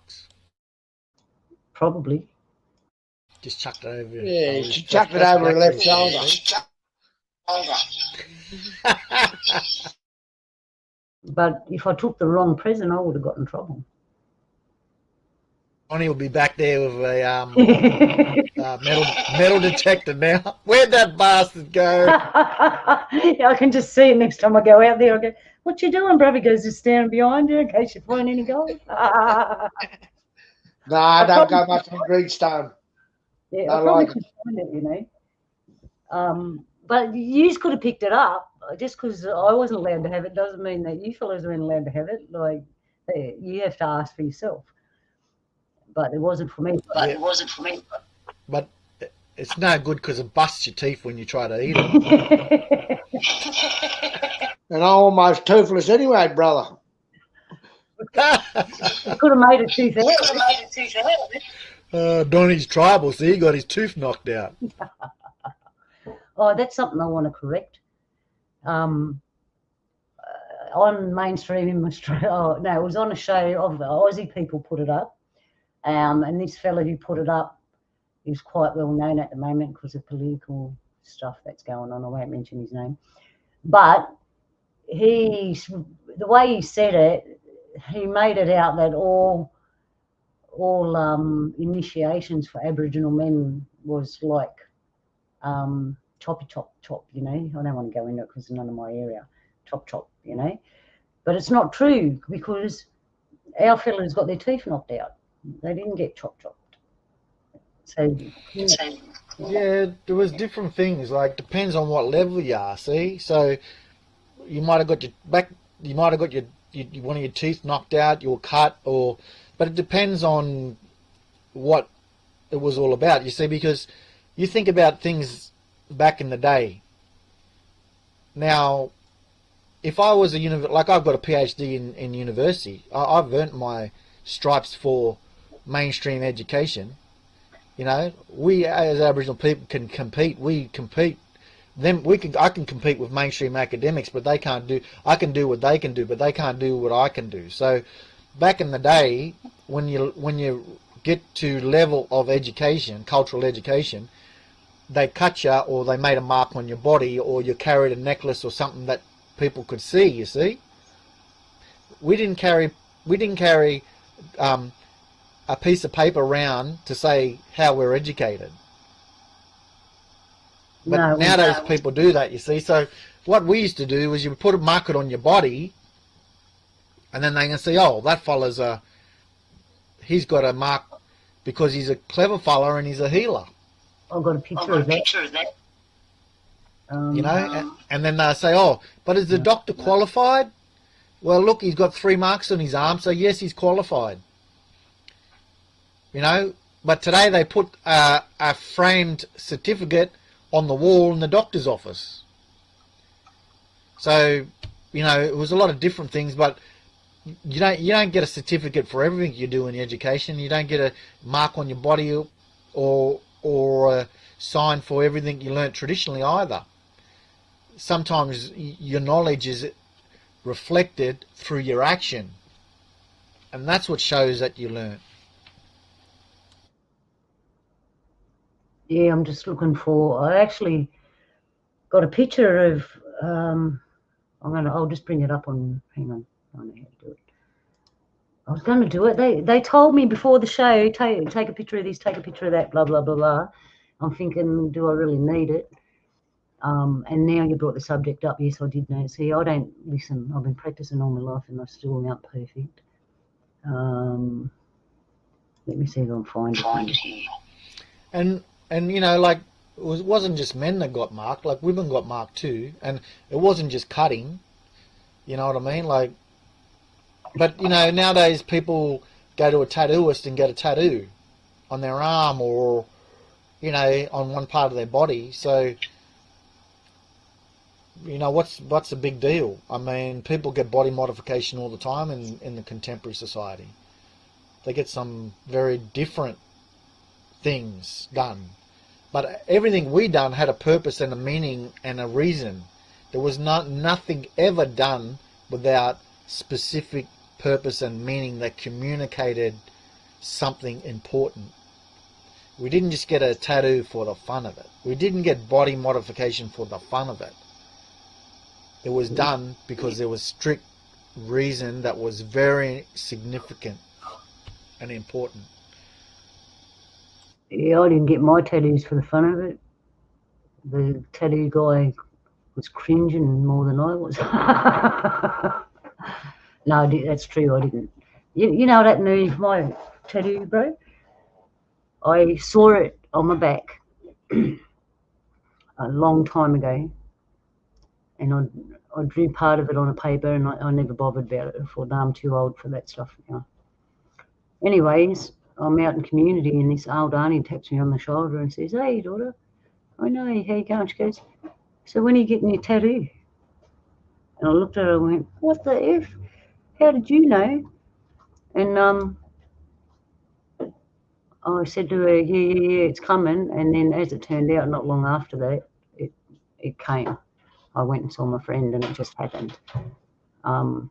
Probably. Just chucked it over. Yeah, she chucked it over her left shoulder. But if I took the wrong present, I would have got in trouble. Donny will be back there with a metal detector now. Where'd that bastard go? Yeah, I can just see it next time I go out there. I go, what you doing, brother? He goes, just standing behind you in case you find any gold. Nah, don't go much on greenstone. Yeah, I probably could find it, you know. But you could have picked it up. Just because I wasn't allowed to have it doesn't mean that you fellas weren't allowed to have it. Like, you have to ask for yourself. But it wasn't for me. But it's no good because it busts your teeth when you try to eat it. And I'm almost toothless anyway, brother. You could have made a tooth out. Donny's tribal, see, he got his tooth knocked out. Oh, that's something I want to correct. On mainstream in Australia, oh, no, it was on a show of Aussie people put it up. And this fella who put it up is quite well known at the moment because of political stuff that's going on. I won't mention his name. But the way he said it, he made it out that all initiations for Aboriginal men was like choppy chop, you know. I don't want to go into it because it's none of my area. Chop, you know. But it's not true because our fellas got their teeth knocked out. They didn't get chopped. So yeah, there was different things. Like depends on what level you are. See, so you might have got your back. You might have got your one of your teeth knocked out. You were cut, but it depends on what it was all about. You see, because you think about things back in the day. Now, if I was like I've got a PhD in university, I've earned my stripes for mainstream education. You know, we as Aboriginal people can compete. We compete. I can compete with mainstream academics, but they can't do. I can do what they can do, but they can't do what I can do. So, back in the day, when you get to level of education, cultural education, they cut you or they made a mark on your body or you carried a necklace or something that people could see. You see, we didn't carry a piece of paper around to say how we're educated. But nowadays people do that, you see. So what we used to do was you would put a marker on your body and then they can see, oh, that fella's he's got a mark because he's a clever fella and he's a healer. I've got a picture of that. You know, and then they say, oh, but is the doctor qualified? Well, look, he's got 3 marks on his arm, so yes, he's qualified. You know, but today they put a framed certificate on the wall in the doctor's office. So, you know, it was a lot of different things, but you don't get a certificate for everything you do in education. You don't get a mark on your body or a sign for everything you learnt traditionally either. Sometimes your knowledge is reflected through your action, and that's what shows that you learn. Yeah, I'm just looking for. I actually got a picture of. I'll just bring it up on. Hang on, I don't know how to do it. I was going to do it. They told me before the show, take a picture of this, take a picture of that, blah blah blah blah. I'm thinking, do I really need it? And now you brought the subject up. Yes, I did know. See, I don't listen. I've been practicing all my life, and I still aren't perfect. Let me see if I can find it here. And you know, like, it wasn't just men that got marked. Like, women got marked too, and it wasn't just cutting. You know what I mean? Like, but you know, nowadays people go to a tattooist and get a tattoo on their arm or, you know, on one part of their body. So, you know, what's the big deal? I mean, people get body modification all the time in the contemporary society. They get some very different things done. But everything we done had a purpose and a meaning and a reason. There was nothing ever done without specific purpose and meaning that communicated something important. We didn't just get a tattoo for the fun of it. We didn't get body modification for the fun of it. It was done because there was strict reason that was very significant and important. Yeah, I didn't get my tattoos for the fun of it. The tattoo guy was cringing more than I was. No, that's true. I didn't. You know what happened to my tattoo, bro? I saw it on my back a long time ago, and I drew part of it on a paper, and I never bothered about it. I thought, no, I'm too old for that stuff now. Anyways, I'm out in community, and this old auntie taps me on the shoulder and says, "Hey, daughter, I know, how you going?" She goes, "So when are you getting your tattoo?" And I looked at her and went, "What the F? How did you know?" And I said to her, yeah, it's coming. And then as it turned out, not long after that, it came. I went and saw my friend, and it just happened. And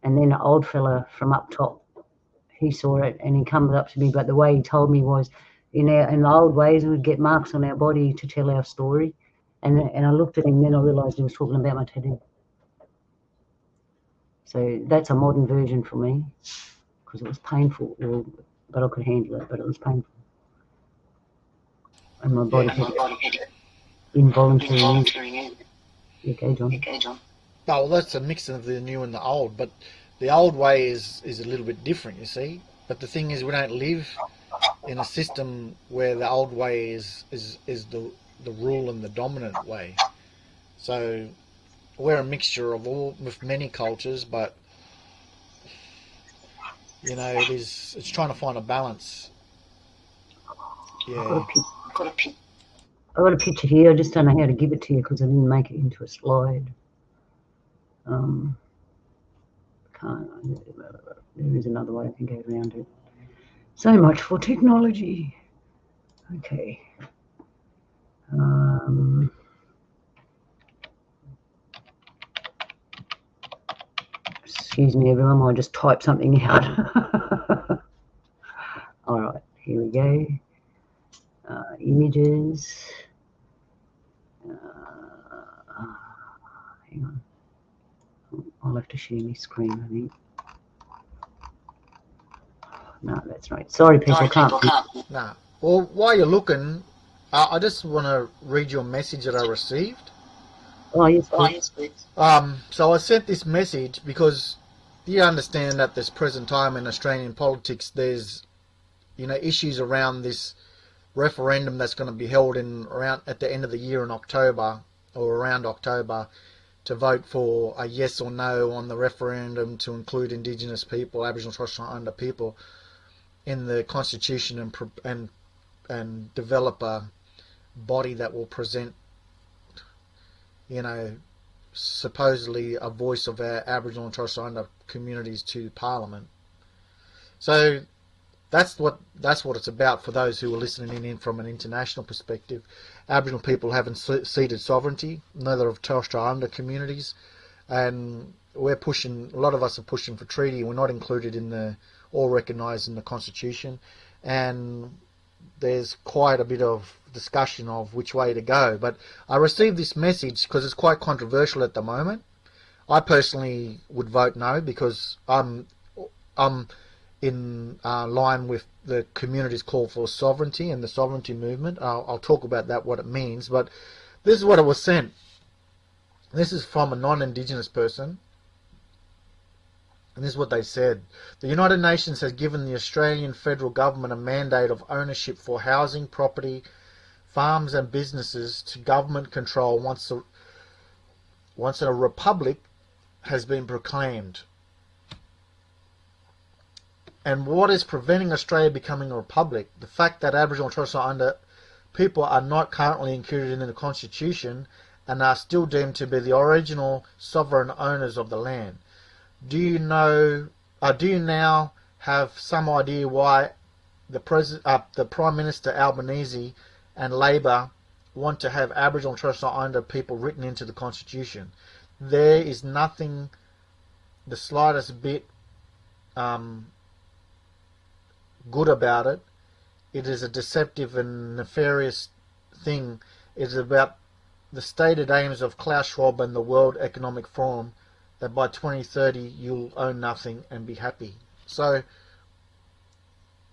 then an old fella from up top, he saw it, and he come up to me, but the way he told me was, in the old ways, we'd get marks on our body to tell our story. And I looked at him, then I realised he was talking about my tattoo. So that's a modern version for me, because it was painful, but I could handle it, but it was painful. And my body had involuntary. Okay, John. Oh, well, that's a mix of the new and the old, but the old way is a little bit different, you see. But the thing is, we don't live in a system where the old way is the rule and the dominant way. So we're a mixture of with many cultures, but you know, it's trying to find a balance. Yeah. I got a picture here. I just don't know how to give it to you because I didn't make it into a slide. There is another way I can go around it. So much for technology. Okay. Excuse me, everyone. I'll just type something out. All right, here we go. Images. Hang on. I'll have to share my screen, I think. No, that's right. Sorry, people, can't. Nah. Well, while you're looking, I just want to read you a message that I received. Oh, yes, please. So I sent this message because you understand at this present time in Australian politics, there's, you know, issues around this referendum that's going to be held around at the end of the year in October, or around October, to vote for a yes or no on the referendum to include Indigenous people, Aboriginal and Torres Strait Islander people, in the Constitution and develop a body that will present, supposedly a voice of our Aboriginal and Torres Strait Islander communities to Parliament. So that's what it's about for those who are listening in from an international perspective. Aboriginal people haven't ceded sovereignty, neither of Torres Strait Islander communities, and we're pushing. A lot of us are pushing for treaty. We're not included in the all recognised in the Constitution, and there's quite a bit of discussion of which way to go. But I received this message because it's quite controversial at the moment. I personally would vote no because I'm in line with the community's call for sovereignty and the sovereignty movement. I'll talk about that, what it means. But this is what it was sent. This is from a non-Indigenous person. And this is what they said. The United Nations has given the Australian federal government a mandate of ownership for housing, property, farms and businesses to government control once a republic has been proclaimed. And what is preventing Australia becoming a republic? The fact that Aboriginal and Torres Strait Islander people are not currently included in the Constitution and are still deemed to be the original sovereign owners of the land. Do you now have some idea why the Prime Minister Albanese and Labor want to have Aboriginal and Torres Strait Islander people written into the Constitution? There is nothing the slightest bit good about it. It is a deceptive and nefarious thing. It is about the stated aims of Klaus Schwab and the World Economic Forum that by 2030 you'll own nothing and be happy. So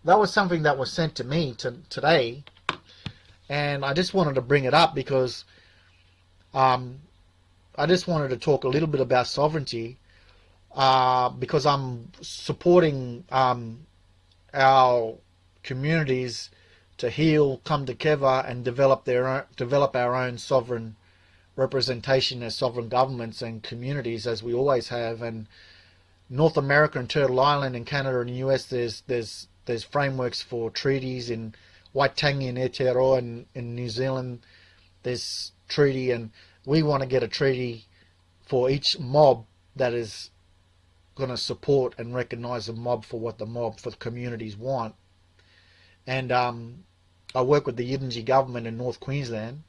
that was something that was sent to me today, and I just wanted to bring it up because I just wanted to talk a little bit about sovereignty because I'm supporting our communities to heal, come together, and develop our own sovereign representation as sovereign governments and communities, as we always have. And North America and Turtle Island and Canada and the US, there's frameworks for treaties. In Waitangi and Aotearoa in New Zealand, there's treaty, and we want to get a treaty for each mob that is going to support and recognise the mob for what the communities want. And I work with the Yidinji government in North Queensland,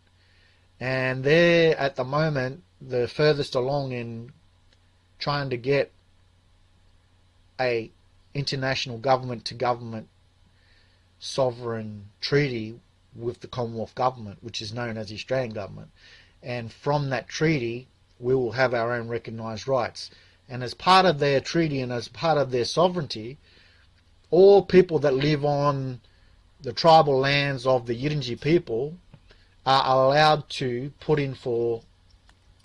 and they're at the moment the furthest along in trying to get a international government to government sovereign treaty with the Commonwealth government, which is known as the Australian government. And from that treaty we will have our own recognised rights. And as part of their treaty and as part of their sovereignty, all people that live on the tribal lands of the Yidinji people are allowed to put in for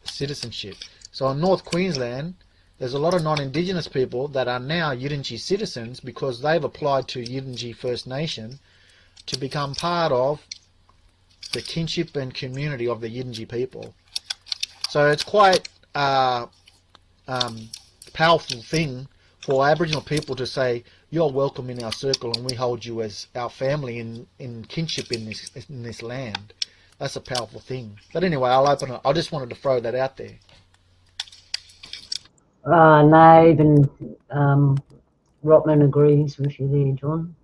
citizenship. So in North Queensland, there's a lot of non-Indigenous people that are now Yidinji citizens because they've applied to Yidinji First Nation to become part of the kinship and community of the Yidinji people. So it's quite powerful thing for Aboriginal people to say, you're welcome in our circle and we hold you as our family in kinship in this land. That's a powerful thing. But anyway, I'll open it. I just wanted to throw that out there. No, even Rotman agrees with you there, John.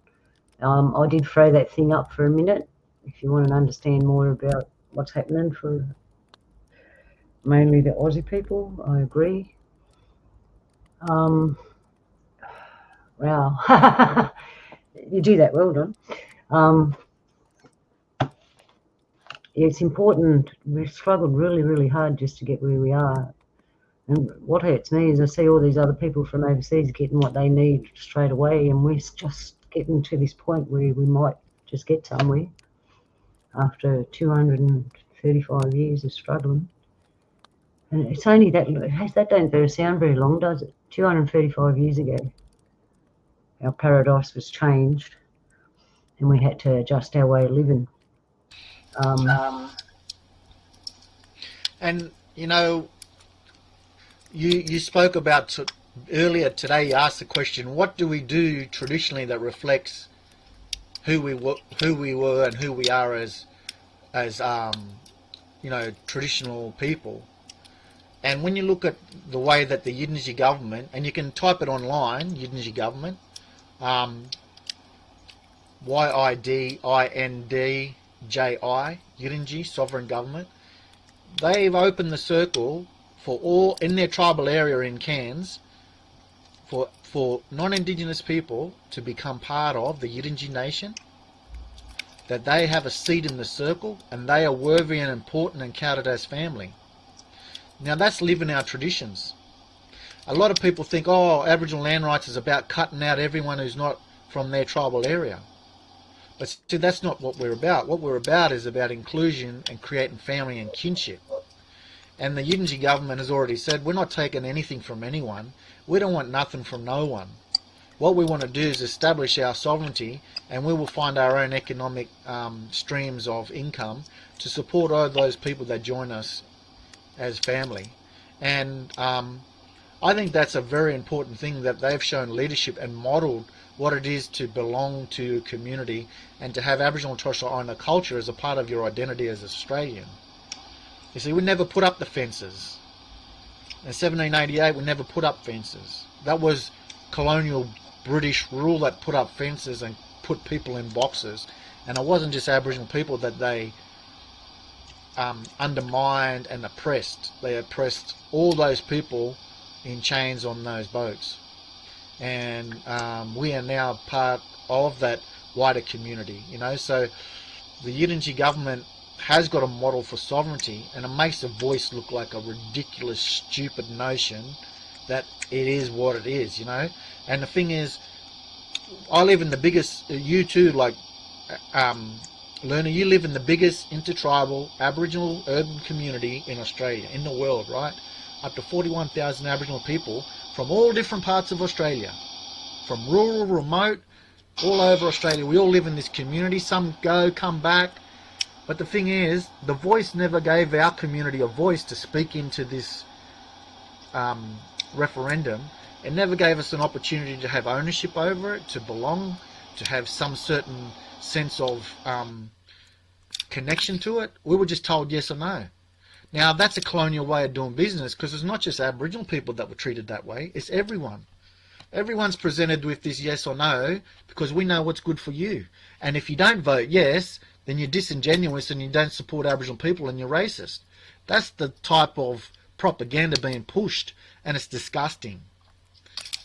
I did throw that thing up for a minute if you want to understand more about what's happening for mainly the Aussie people. I agree. Wow. You do that well, Don. It's important. We've struggled really, really hard just to get where we are. And what hurts me is I see all these other people from overseas getting what they need straight away, and we're just getting to this point where we might just get somewhere after 235 years of struggling. And it's only that don't sound very long, does it? 235 years ago, our paradise was changed, and we had to adjust our way of living. And you know, you spoke about earlier today. You asked the question, what do we do traditionally that reflects who we were and who we are as traditional people. And when you look at the way that the Yidinji government, and you can type it online, Yidinji government, YIDINDJI, Yidinji sovereign government, they've opened the circle for all in their tribal area in Cairns for non-Indigenous people to become part of the Yidinji nation, that they have a seat in the circle and they are worthy and important and counted as family. Now that's living our traditions. A lot of people think, oh, Aboriginal land rights is about cutting out everyone who's not from their tribal area. But see, that's not what we're about. What we're about is about inclusion and creating family and kinship. And the Yidinji government has already said, we're not taking anything from anyone. We don't want nothing from no one. What we want to do is establish our sovereignty, and we will find our own economic streams of income to support all those people that join us as family. And I think that's a very important thing, that they've shown leadership and modelled what it is to belong to a community and to have Aboriginal and Torres Strait Islander culture as a part of your identity as Australian. You see, we never put up the fences. In 1788, we never put up fences. That was colonial British rule that put up fences and put people in boxes. And it wasn't just Aboriginal people that they undermined and oppressed. They oppressed all those people in chains on those boats. And we are now part of that wider community, you know. So the Yidinji government has got a model for sovereignty, and it makes the voice look like a ridiculous, stupid notion that it is what it is, you know. And the thing is, I live in the biggest, you too, like Luna, you live in the biggest intertribal Aboriginal urban community in Australia, in the world, right? Up to 41,000 Aboriginal people from all different parts of Australia, from rural, remote, all over Australia. We all live in this community. Some go, come back. But the thing is, the voice never gave our community a voice to speak into this referendum. It never gave us an opportunity to have ownership over it, to belong, to have some certain sense of connection to it. We were just told yes or no. Now, that's a colonial way of doing business, because it's not just Aboriginal people that were treated that way. It's everyone. Everyone's presented with this yes or no because we know what's good for you. And if you don't vote yes, then you're disingenuous and you don't support Aboriginal people and you're racist. That's the type of propaganda being pushed, and it's disgusting.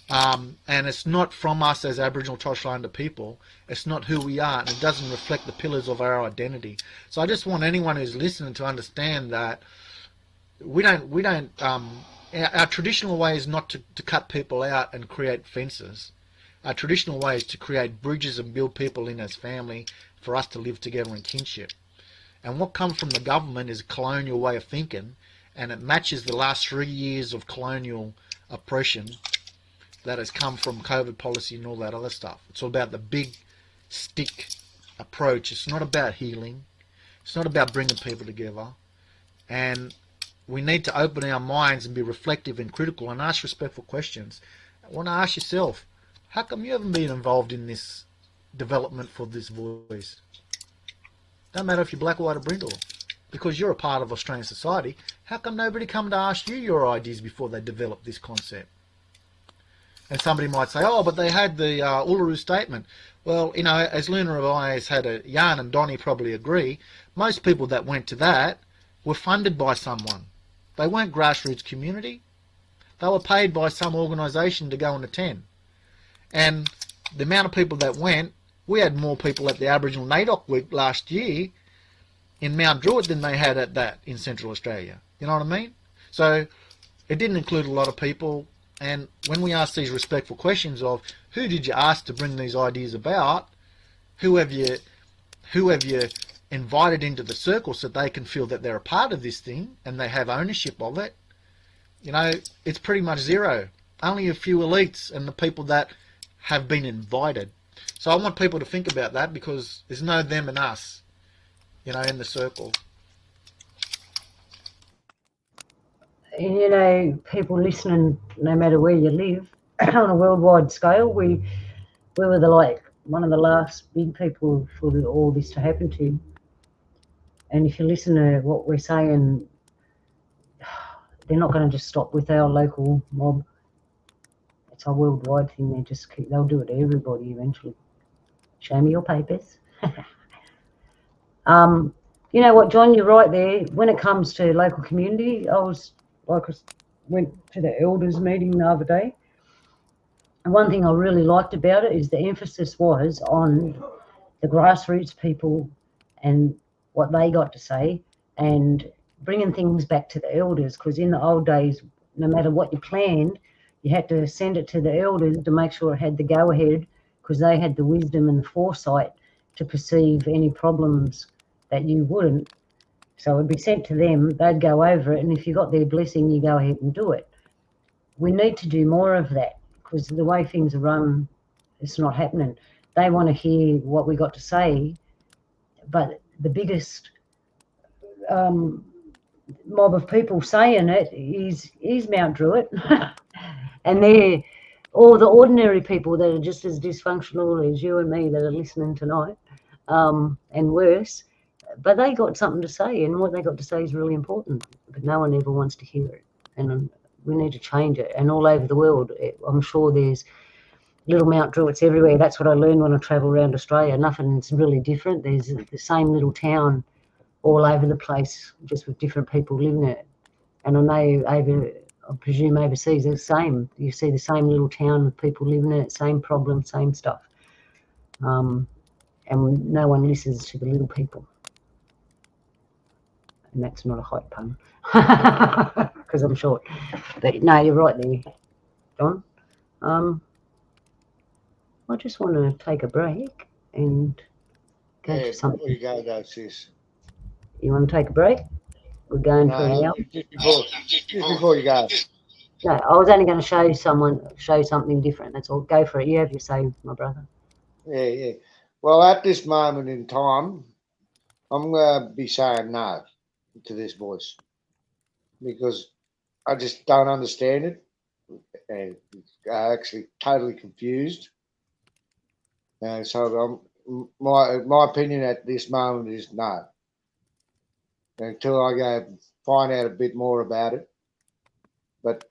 And it's not from us as Aboriginal Torres Strait Islander people. It's not who we are, and it doesn't reflect the pillars of our identity. So I just want anyone who's listening to understand that our traditional way is not to cut people out and create fences. Our traditional way is to create bridges and build people in as family for us to live together in kinship. And what comes from the government is a colonial way of thinking, and it matches the last 3 years of colonial oppression that has come from COVID policy and all that other stuff. It's all about the big stick approach. It's not about healing. It's not about bringing people together. And we need to open our minds and be reflective and critical and ask respectful questions. I want to ask yourself, how come you haven't been involved in this development for this voice? Don't matter if you're black, white or brindle, because you're a part of Australian society. How come nobody come to ask you your ideas before they develop this concept? And somebody might say, oh, but they had the Uluru Statement. Well, you know, as Luna and I has had a yarn, and Donny probably agree, most people that went to that were funded by someone. They weren't grassroots community. They were paid by some organisation to go and attend. And the amount of people that went, we had more people at the Aboriginal NAIDOC week last year in Mount Druitt than they had at that in Central Australia. You know what I mean? So it didn't include a lot of people. And when we ask these respectful questions of who did you ask to bring these ideas about, who have you invited into the circle so they can feel that they're a part of this thing and they have ownership of it, you know, it's pretty much zero. Only a few elites and the people that have been invited. So I want people to think about that, because there's no them and us, you know, in the circle. And you know, people listening, no matter where you live, on a worldwide scale, we were one of the last big people for all this to happen to. And if you listen to what we're saying, they're not going to just stop with our local mob. It's a worldwide thing. They'll do it to everybody eventually. Show me your papers. You know what, John, you're right there. When it comes to local community, I went to the elders meeting the other day. And one thing I really liked about it is the emphasis was on the grassroots people and what they got to say, and bringing things back to the elders, because in the old days, no matter what you planned, you had to send it to the elders to make sure it had the go-ahead, because they had the wisdom and the foresight to perceive any problems that you wouldn't. So it would be sent to them, they'd go over it, and if you got their blessing, you go ahead and do it. We need to do more of that, because the way things are run, it's not happening. They want to hear what we got to say, but the biggest mob of people saying it is Mount Druitt. And they're all the ordinary people that are just as dysfunctional as you and me that are listening tonight, and worse. But they got something to say, and what they got to say is really important, but no one ever wants to hear it. And we need to change it. And all over the world, I'm sure there's little Mount Druitts everywhere. That's what I learned when I travel around Australia. Nothing's really different. There's the same little town all over the place, just with different people living in it. And I know I presume overseas it's the same. You see the same little town with people living in it, same problems, same stuff. And no one listens to the little people. And that's not a height pun, because I'm short. But no, you're right there, Don. I just want to take a break and go to something. Before you go, sis. You want to take a break? We're going for an hour. Just before you go. No, I was only going to show something different. That's all. Go for it. You have your say, my brother. Yeah. Well, at this moment in time, I'm going to be saying no to this voice, because I just don't understand it, and I'm actually totally confused. And so my opinion at this moment is no, until I go find out a bit more about it. But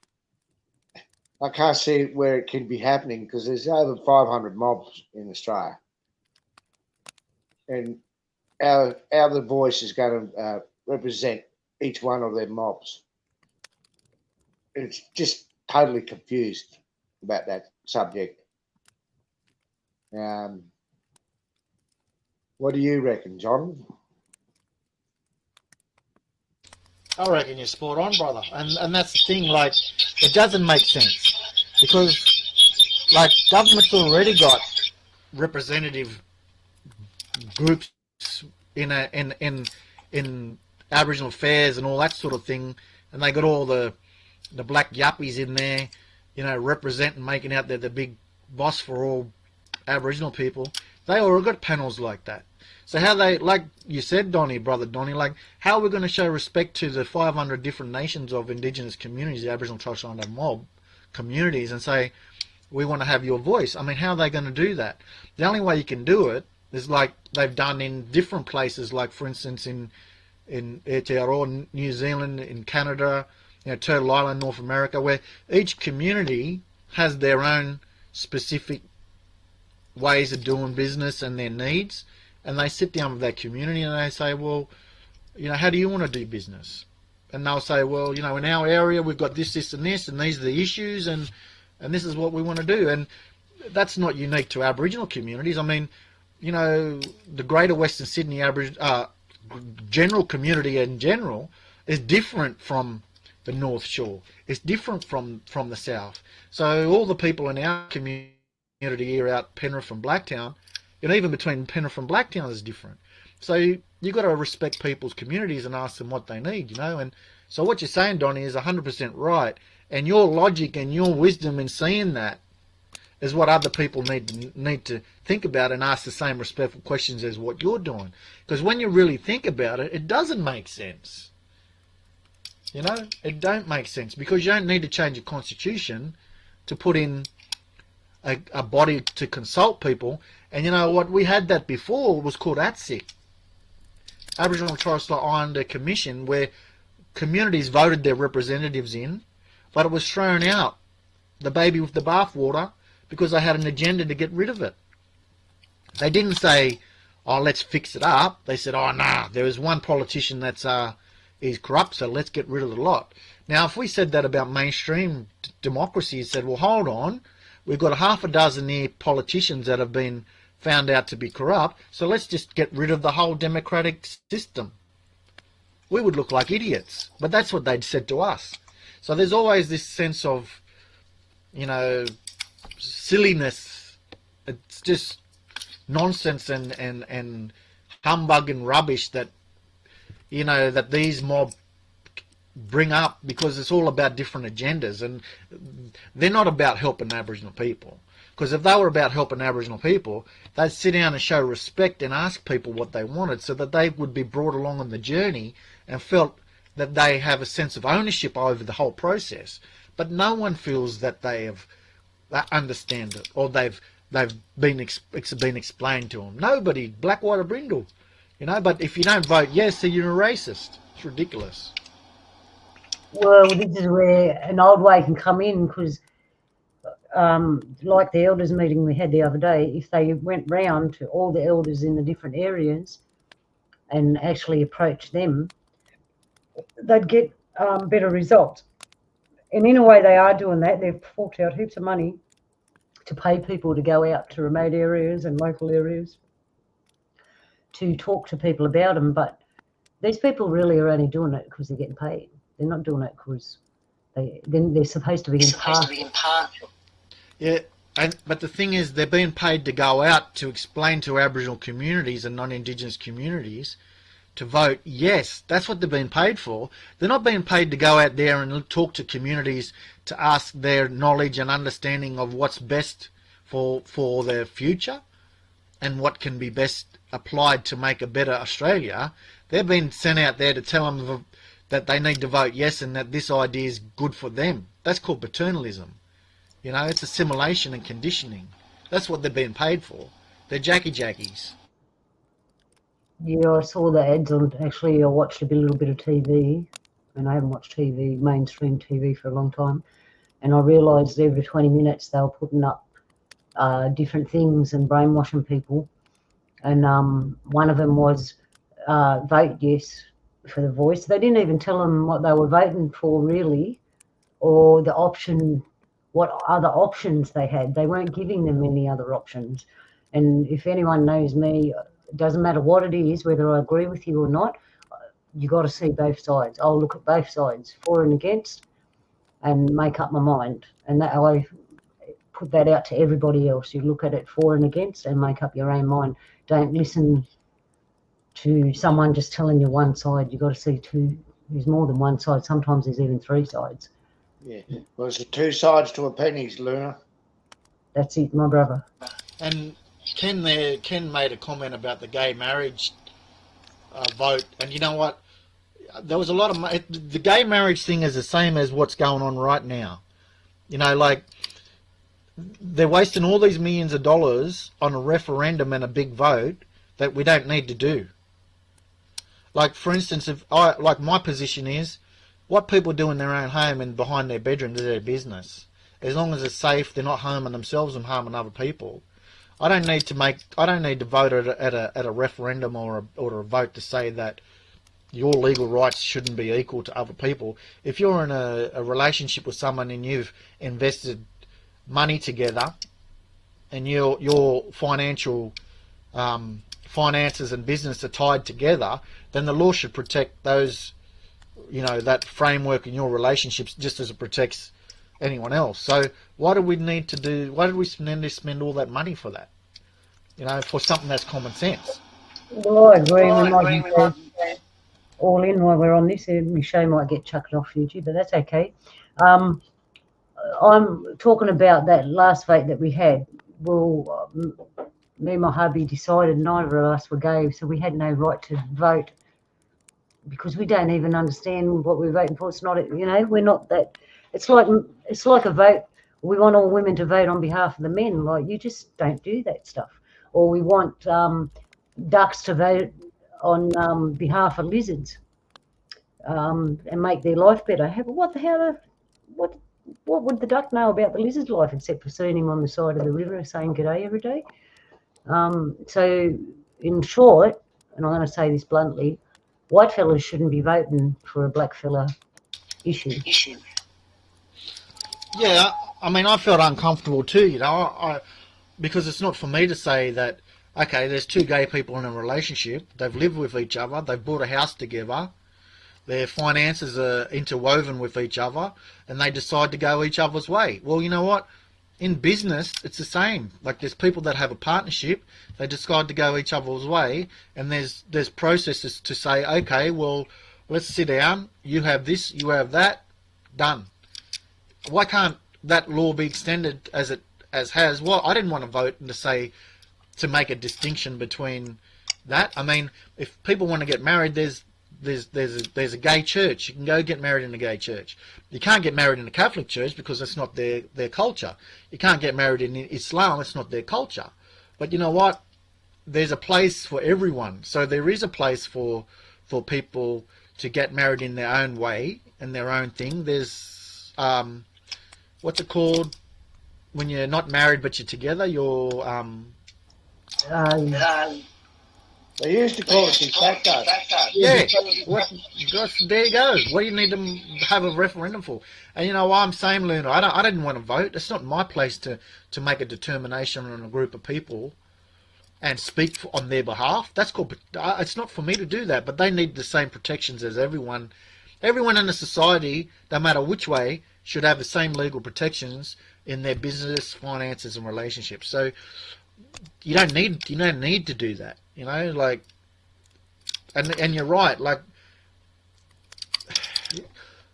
I can't see where it can be happening, because there's over 500 mobs in Australia, and our the voice is going to represent each one of their mobs. It's just totally confused about that subject. What do you reckon, John? I reckon you're spot on, brother. And that's the thing, like, it doesn't make sense, because, like, government's already got representative groups in Aboriginal affairs and all that sort of thing, and they got all the black yuppies in there, you know, representing, making out they're the big boss for all Aboriginal people. They already got panels like that. So how they, like you said, Donny, brother Donny, like, how are we going to show respect to the 500 different nations of Indigenous communities, the Aboriginal Torres Strait Islander mob communities, and say, we want to have your voice? I mean, how are they going to do that? The only way you can do it is like they've done in different places, like, for instance, in Aotearoa, New Zealand, in Canada, you know, Turtle Island, North America, where each community has their own specific ways of doing business and their needs, and they sit down with that community and they say, well, you know, how do you want to do business? And they'll say, well, you know, in our area we've got this, this and this, and these are the issues, and this is what we want to do. And that's not unique to Aboriginal communities. I mean, you know, the Greater Western Sydney general community in general is different from the North Shore. It's different from the South. So all the people in our community here out Penrith and Blacktown, and even between Penrith and Blacktown is different. So you've got to respect people's communities and ask them what they need, you know. And so what you're saying, Donny, is 100% right. And your logic and your wisdom in seeing that is what other people need to think about and ask the same respectful questions as what you're doing. Because when you really think about it, it doesn't make sense. You know, it don't make sense because you don't need to change a constitution to put in a body to consult people. And you know what? We had that before. It was called ATSIC, Aboriginal and Torres Strait Islander Commission, where communities voted their representatives in, but it was thrown out, the baby with the bathwater, because they had an agenda to get rid of it. They didn't say, oh, let's fix it up. They said, oh, nah, there is one politician that's is corrupt, so let's get rid of the lot. Now, if we said that about mainstream democracy and said, well, hold on, we've got half a dozen here politicians that have been found out to be corrupt, so let's just get rid of the whole democratic system. We would look like idiots, but that's what they'd said to us. So there's always this sense of, you know, silliness. It's just nonsense and humbug and rubbish that, you know, that these mob bring up, because it's all about different agendas, and they're not about helping Aboriginal people. Because if they were about helping Aboriginal people, they'd sit down and show respect and ask people what they wanted, so that they would be brought along on the journey and felt that they have a sense of ownership over the whole process. But no one feels that they understand it, or they've been explained to them. Nobody, black, white or brindle, you know. But if you don't vote yes, then you're a racist. It's ridiculous. Well, this is where an old way can come in, because like the elders meeting we had the other day, if they went round to all the elders in the different areas and actually approached them, they'd get better results. And in a way they are doing that. They've forked out heaps of money to pay people to go out to remote areas and local areas to talk to people about them. But these people really are only doing it because they're getting paid. They're not doing it because they're supposed to be impartial. Yeah, but the thing is, they're being paid to go out to explain to Aboriginal communities and non-Indigenous communities to vote yes. That's what they're being paid for. They're not being paid to go out there and talk to communities to ask their knowledge and understanding of what's best for their future and what can be best applied to make a better Australia. They're being sent out there to tell them that they need to vote yes and that this idea is good for them. That's called paternalism. You know, it's assimilation and conditioning. That's what they're being paid for. They're jackies. Yeah, I saw the ads on. Actually, I watched a little bit of TV, and I haven't watched TV, mainstream TV, for a long time. And I realised every 20 minutes they were putting up different things and brainwashing people. And one of them was vote yes for the Voice. They didn't even tell them what they were voting for, really, or the option, what other options they had. They weren't giving them any other options. And if anyone knows me, it doesn't matter what it is, whether I agree with you or not, you got to see both sides. I'll look at both sides, for and against, and make up my mind. And that I put that out to everybody else. You look at it for and against and make up your own mind. Don't listen to someone just telling you one side. You got to see two. There's more than one side. Sometimes there's even three sides. Yeah, well, there's two sides to a penny, Luna. That's it, my brother. And Ken made a comment about the gay marriage vote, and you know what? There was a lot of the gay marriage thing is the same as what's going on right now. You know, like they're wasting all these millions of dollars on a referendum and a big vote that we don't need to do. Like, for instance, my position is, what people do in their own home and behind their bedroom is their business. As long as it's safe, they're not harming themselves and harming other people. I don't need to vote at a referendum or a vote to say that your legal rights shouldn't be equal to other people. If you're in a relationship with someone and you've invested money together and your financial finances and business are tied together, then the law should protect those, you know, that framework in your relationships just as it protects anyone else. So why did we need to spend all that money for that? You know, for something that's common sense. Well, I agree. We might go all in while we're on this. My show might get chucked off YouTube, but that's okay. I'm talking about that last vote that we had. Well, me and my hubby decided neither of us were gay, so we had no right to vote because we don't even understand what we're voting for. It's not, we're not that. It's like a vote. We want all women to vote on behalf of the men. Like, you just don't do that stuff. Or we want ducks to vote on behalf of lizards and make their life better. What the hell? What would the duck know about the lizard's life except for seeing him on the side of the river saying g'day every day? So, in short, and I'm going to say this bluntly, white fellas shouldn't be voting for a black fella issue. Yeah, I mean, I felt uncomfortable too, because it's not for me to say that, okay, there's two gay people in a relationship, they've lived with each other, they've bought a house together, their finances are interwoven with each other, and they decide to go each other's way. Well, you know what? In business, it's the same. Like, there's people that have a partnership, they decide to go each other's way, and there's processes to say, okay, well, let's sit down, you have this, you have that, done. Why can't that law be extended as has? Well, I didn't want to vote to make a distinction between that. I mean, if people want to get married, there's a gay church. You can go get married in a gay church. You can't get married in a Catholic church because that's not their culture. You can't get married in Islam. It's not their culture. But you know what? There's a place for everyone. So there is a place for people to get married in their own way and their own thing. There's what's it called when you're not married but you're together? You're They used to call it de facto. Yeah, there you go. What do you need to have a referendum for? And you know why I'm saying, Luna, I didn't want to vote. It's not my place to make a determination on a group of people and speak on their behalf. That's called. It's not for me to do that. But they need the same protections as everyone. Everyone in the society, no matter which way, should have the same legal protections in their business, finances, and relationships. So you don't need to do that. Like, and you're right. Like,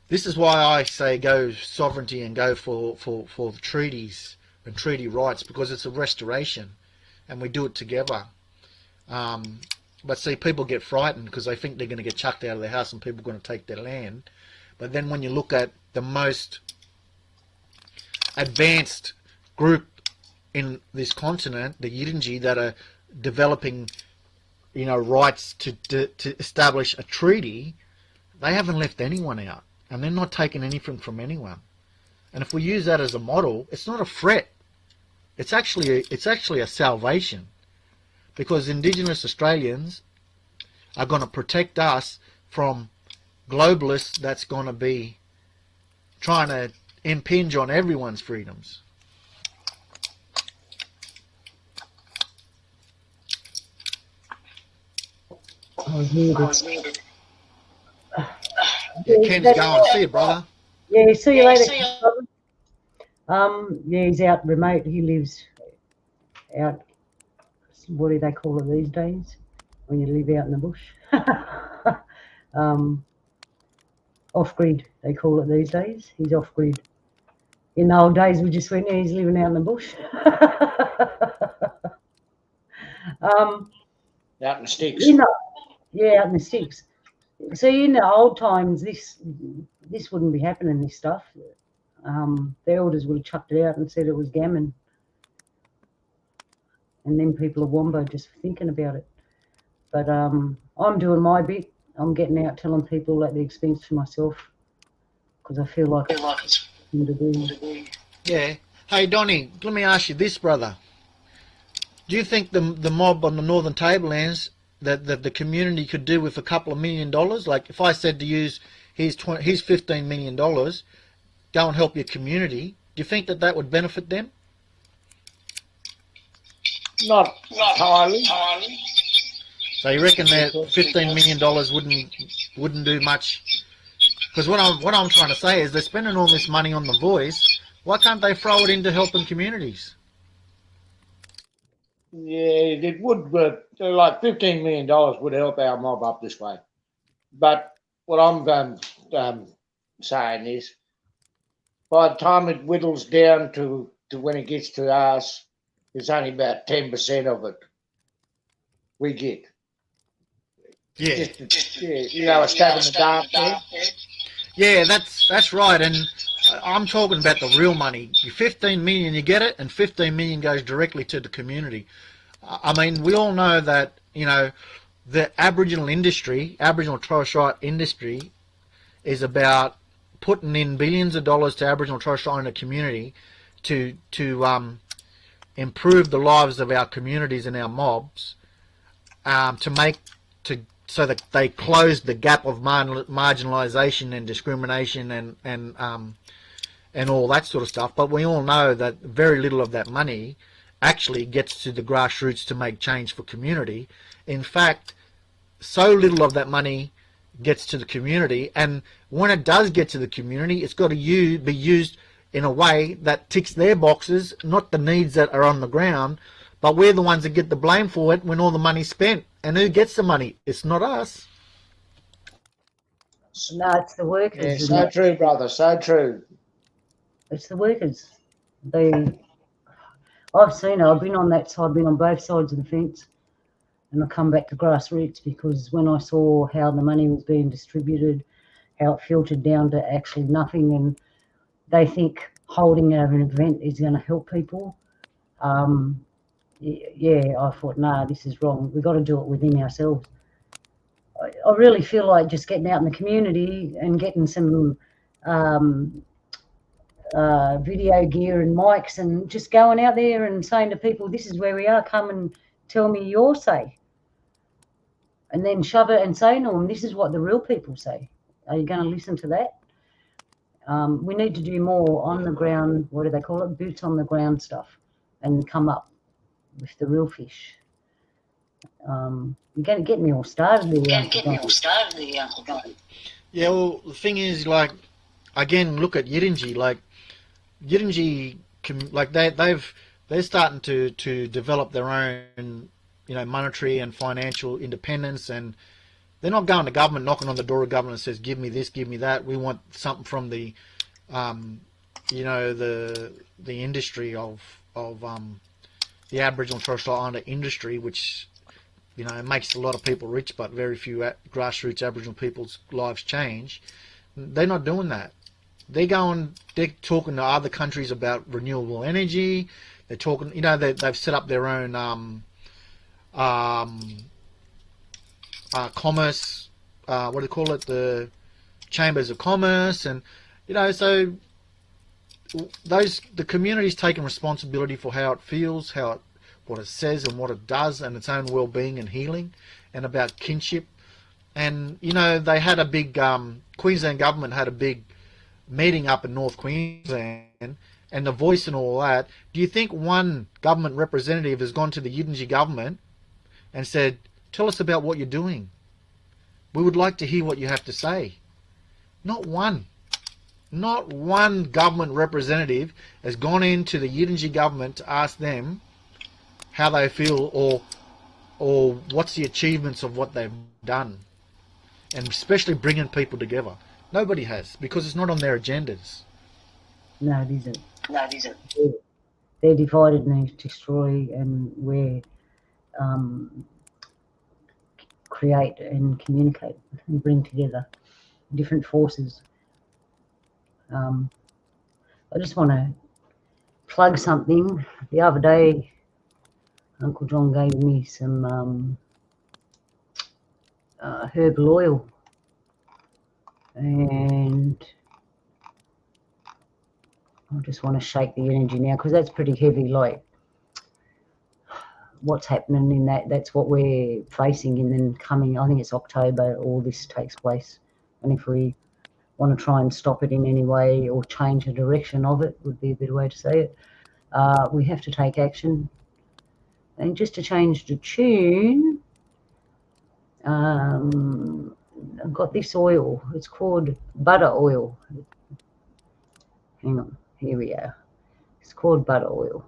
this is why I say go sovereignty and go for the treaties and treaty rights, because it's a restoration, and we do it together. But see, people get frightened because they think they're going to get chucked out of their house and people are going to take their land. But then when you look at the most advanced group in this continent, the Yidinji, that are developing, rights to establish a treaty, they haven't left anyone out, and they're not taking anything from anyone. And if we use that as a model, it's not a threat. It's actually a salvation, because Indigenous Australians are going to protect us from globalists that's going to be trying to impinge on everyone's freedoms. Yeah, Ken's going. See you, brother. Yeah, see you later. Yeah, he's out remote. He lives out. What do they call it these days? When you live out in the bush, off grid. They call it these days. He's off grid. In the old days, we just went, he's living out in the bush. Out in the sticks. Yeah, out in the sticks. So in the old times, this wouldn't be happening, this stuff. The elders would have chucked it out and said it was gammon. And then people are wombo just for thinking about it. But I'm doing my bit. I'm getting out telling people at the expense to myself, because I feel like it's something to do. Yeah. Hey, Donny, let me ask you this, brother. Do you think the mob on the Northern Tablelands, that the community could do with a couple of $1 million? Like, if I said to use, here's $15 million, go and help your community, do you think that would benefit them? Not entirely. So you reckon that $15 million wouldn't do much? Because what I'm trying to say is they're spending all this money on The Voice. Why can't they throw it into helping communities? Yeah, it would, but like $15 million would help our mob up this way. But what I'm saying is, by the time it whittles down to when it gets to us, it's only about 10% of it we get. Yeah, A stab in the dark there. yeah, that's right. And I'm talking about the real money. You 15 million, you get it, and 15 million goes directly to the community. I mean, we all know that the Aboriginal industry, Aboriginal and Torres Strait industry, is about putting in billions of dollars to Aboriginal and Torres Strait Islander community to improve the lives of our communities and our mobs, so that they close the gap of marginalisation and discrimination and all that sort of stuff. But we all know that very little of that money actually gets to the grassroots to make change for community. In fact, so little of that money gets to the community, and when it does get to the community, it's got to be used in a way that ticks their boxes, not the needs that are on the ground. But we're the ones that get the blame for it when all the money's spent. And who gets the money? It's not us. No, it's the workers. Yeah, so true, brother. So true. It's the workers. I've seen it. I've been on that side, been on both sides of the fence, and I come back to grassroots because when I saw how the money was being distributed, how it filtered down to actually nothing, and they think holding an event is going to help people. Yeah, I thought, nah, this is wrong. We've got to do it within ourselves. I really feel like just getting out in the community and getting some video gear and mics and just going out there and saying to people, this is where we are, come and tell me your say. And then shove it and say to them, this is what the real people say. Are you going to listen to that? We need to do more on the ground, what do they call it, boots on the ground stuff, and come up with the real fish. You're going to get me all started there. Yeah, well, the thing is, like, again, look at Yirinji. Like, Yirinji, like they're starting to develop their own, monetary and financial independence, and they're not going to government, knocking on the door of government and says, give me this, give me that. We want something from the, the industry of the Aboriginal and Torres Strait Islander industry, which, makes a lot of people rich, but very few grassroots Aboriginal people's lives change. They're not doing that. They're talking to other countries about renewable energy. They're talking, they've set up their own commerce, what do they call it, the chambers of commerce, and so the community's taking responsibility for how it feels, what it says and what it does, and its own well-being and healing, and about kinship. And they had a big Queensland government had a big meeting up in North Queensland, and the Voice and all that. Do you think one government representative has gone to the Yirinji government and said, tell us about what you're doing, we would like to hear what you have to say? Not one government representative has gone into the Yirinji government to ask them how they feel or what's the achievements of what they've done, and especially bringing people together. Nobody has, because it's not on their agendas. No, it isn't. They're divided and they destroy, and we're create and communicate and bring together different forces. I just want to plug something. The other day, Uncle John gave me some herbal oil, and I just want to shake the energy now, because that's pretty heavy, like what's happening in that's what we're facing. And then coming, I think it's October, all this takes place, and if we want to try and stop it in any way or change the direction of it, would be a better way to say it, we have to take action. And just to change the tune, I've got this oil. It's called butter oil. Hang on, here we are. It's called butter oil.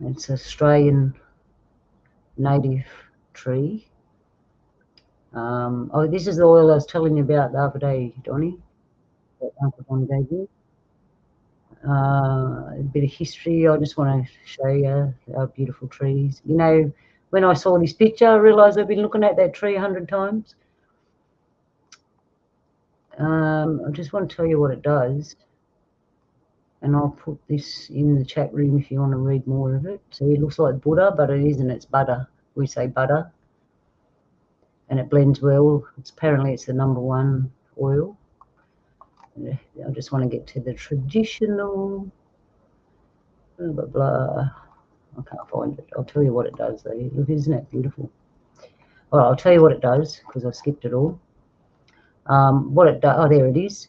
It's an Australian native tree. This is the oil I was telling you about the other day, Donny, that Uncle Don gave you. A bit of history. I just want to show you our beautiful trees. when I saw this picture, I realised I've been looking at that tree 100 times. I just want to tell you what it does. And I'll put this in the chat room if you want to read more of it. So it looks like Buddha, but it isn't. It's butter. We say butter. And it blends well. Apparently it's the #1 oil. I just want to get to the traditional, blah, blah, blah. I can't find it. I'll tell you what it does though. Look, isn't it beautiful? All right, I'll tell you what it does because I skipped it all. What it does, oh, there it is.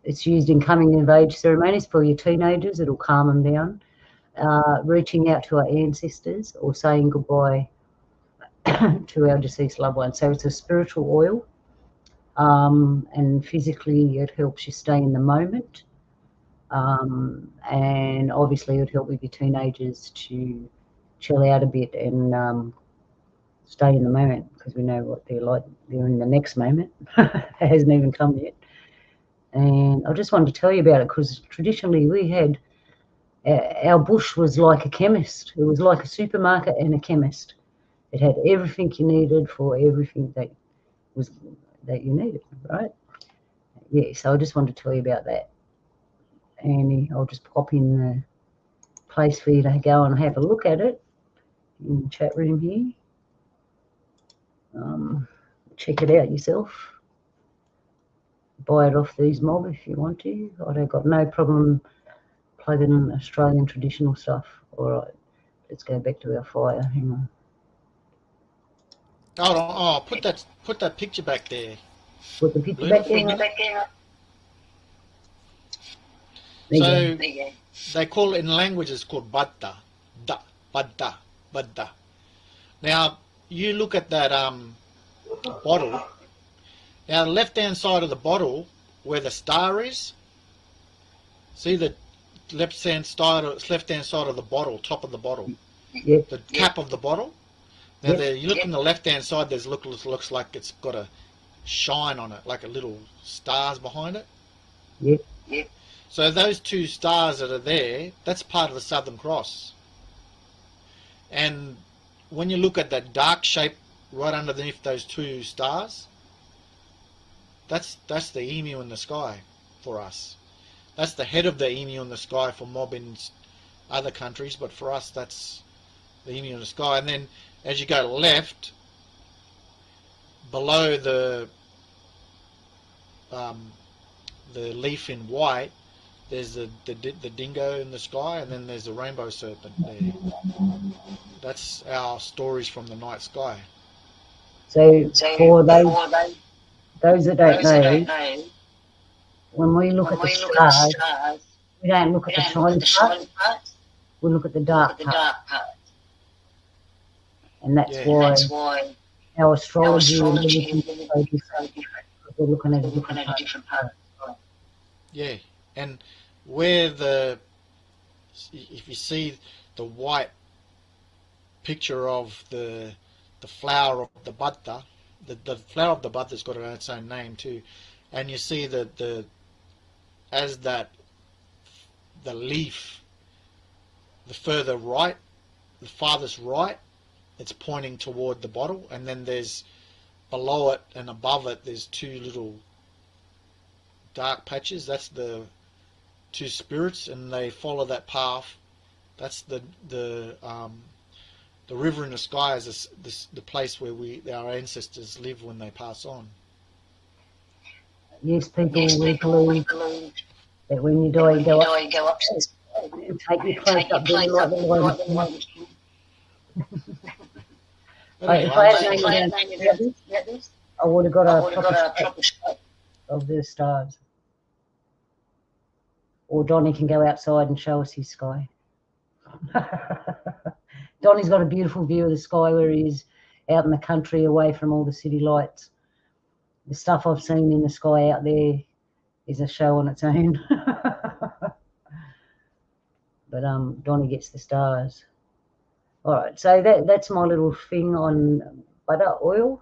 It's used in coming of age ceremonies for your teenagers. It'll calm them down. Reaching out to our ancestors or saying goodbye to our deceased loved ones. So it's a spiritual oil, and physically it helps you stay in the moment. And obviously it would help with your teenagers to chill out a bit and stay in the moment, because we know what they're like. They're in the next moment. It hasn't even come yet. And I just wanted to tell you about it because traditionally we had, our bush was like a chemist. It was like a supermarket and a chemist. It had everything you needed for everything that you needed, right? Yeah, so I just wanted to tell you about that. And I'll just pop in the place for you to go and have a look at it in the chat room here. Check it out yourself. Buy it off these mob if you want to. I've got no problem plugging in Australian traditional stuff. All right, let's go back to our fire. Hang on. Oh, put that picture back there. Put the picture back there. So they call it in languages called batta, batta. Now you look at that bottle. Now the left-hand side of the bottle, where the star is, see the left-hand side of the bottle, top of the bottle, the cap of the bottle. Now you look on the left-hand side. There's looks like it's got a shine on it, like a little stars behind it. So those two stars that are there, that's part of the Southern Cross. And when you look at that dark shape right underneath those two stars, that's the emu in the sky for us. That's the head of the emu in the sky for mob in other countries, but for us that's the emu in the sky. And then as you go left, below the leaf in white, there's the dingo in the sky, and then there's the rainbow serpent there. That's our stories from the night sky. So for those that don't know, when we look at the stars, we don't look at the shiny part, we look at the dark part. And that's why our astrology and everything is so different, because we're looking at a different part. Yeah, and where if you see the white picture of the flower of the batta, the flower of the batta's got its own name too, and you see that the leaf, the further right, the farthest right, it's pointing toward the bottle, and then there's below it and above it there's two little dark patches. That's the two spirits, and they follow that path. That's the river in the sky is the place where our ancestors live when they pass on. Yes, people believe that when you die, you go up and take your place up there like the lion. If I had known this, I would have got a proper shot of the stars. Or Donny can go outside and show us his sky. Donny's got a beautiful view of the sky where he is out in the country away from all the city lights. The stuff I've seen in the sky out there is a show on its own. But Donny gets the stars. All right, so that's my little thing on butter oil.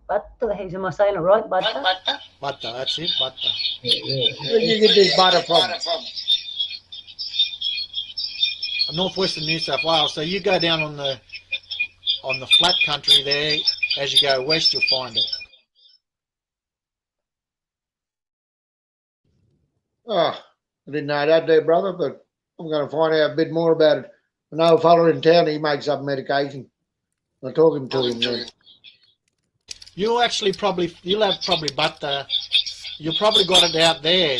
Butter, am I saying it right? Butter? Butter, that's it, butter. Where do you get this butter from? northwestern New South Wales. So you go down on the flat country there. As you go west, you'll find it. Oh, I didn't know that there, brother, but I'm going to find out a bit more about it. I know a fellow in town, he makes up medication. I'm talking to him then. You'll have probably butter. You probably got it out there,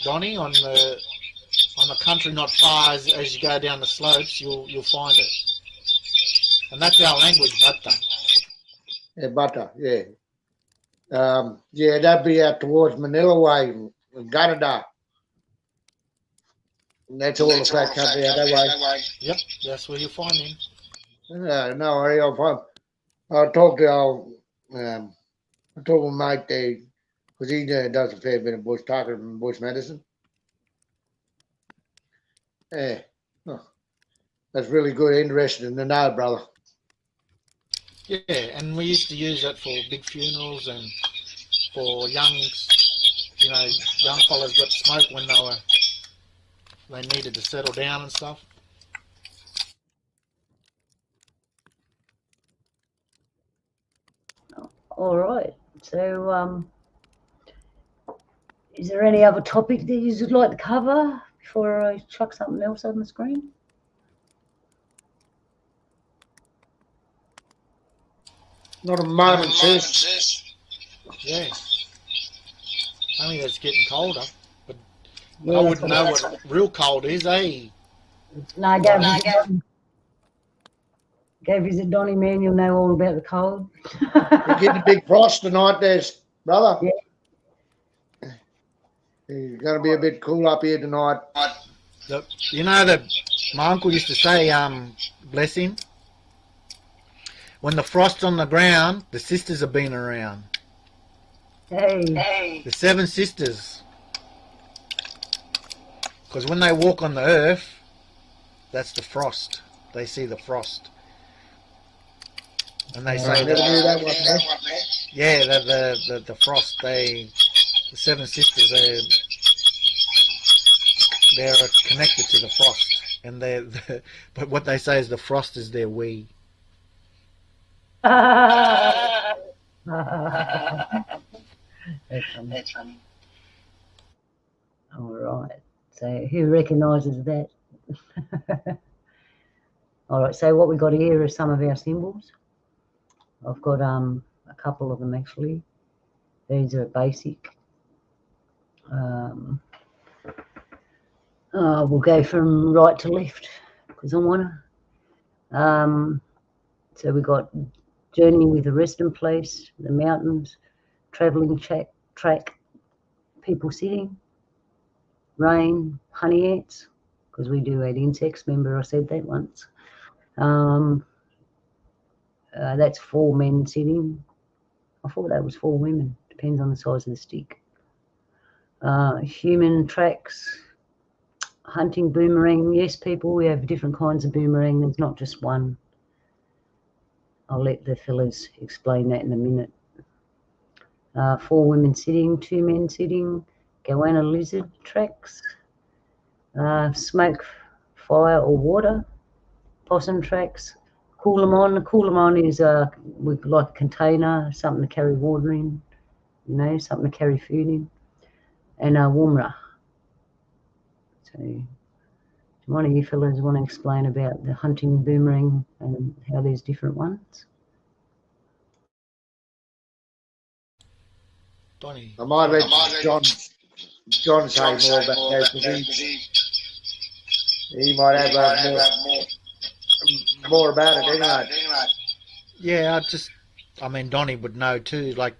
Donny, on the country not far as you go down the slopes. You'll find it, and that's our language, butter. Yeah, butter, yeah. Yeah, that'd be out towards Manila way, Gunnedah. That's all the flat country out that way. Yep, that's where you'll find him. No worry, I'll talk to I told my mate there, because he does a fair bit of bush talking and bush medicine. Yeah, oh, that's really good, interesting to know, brother. Yeah, and we used to use that for big funerals and for young fellas got to smoke when they needed to settle down and stuff. All right. So, is there any other topic that you would like to cover before I chuck something else on the screen? Not a moment, sis. Yeah. Only that it's getting colder, but Yeah, I wouldn't know what real cold is, eh? No, go visit Donny, man. You'll know all about the cold. You're getting a big frost tonight there, brother. Yeah. It's going to be a bit cool up here tonight. You know that my uncle used to say, bless him, when the frost's on the ground, the sisters have been around. Hey. The 7 sisters. Because when they walk on the earth, that's the frost. They see the frost. And they say that one, yeah, the frost. The 7 sisters, they're connected to the frost, and but what they say is the frost is their we. That's funny. All right. So who recognises that? All right. So what we got here are some of our symbols. I've got a couple of them actually. These are basic. We'll go from right to left because I want to. So we got journey with a resting place, the mountains, travelling track, people sitting, rain, honey ants, because we do eat insects. Remember I said that once. That's 4 men sitting. I thought that was 4 women. Depends on the size of the stick. Human tracks, hunting boomerang. Yes, people, we have different kinds of boomerang. There's not just one. I'll let the fellas explain that in a minute. 4 women sitting, 2 men sitting. Goanna lizard tracks. Smoke, fire or water. Possum tracks. Coolamon. A coolamon is like a container, something to carry water in, something to carry food in. And Woomera. So one of you fellas want to explain about the hunting boomerang and how there's different ones? Donny. I might let John say more about that because he might have more about it anyway. Yeah, Donny would know too. Like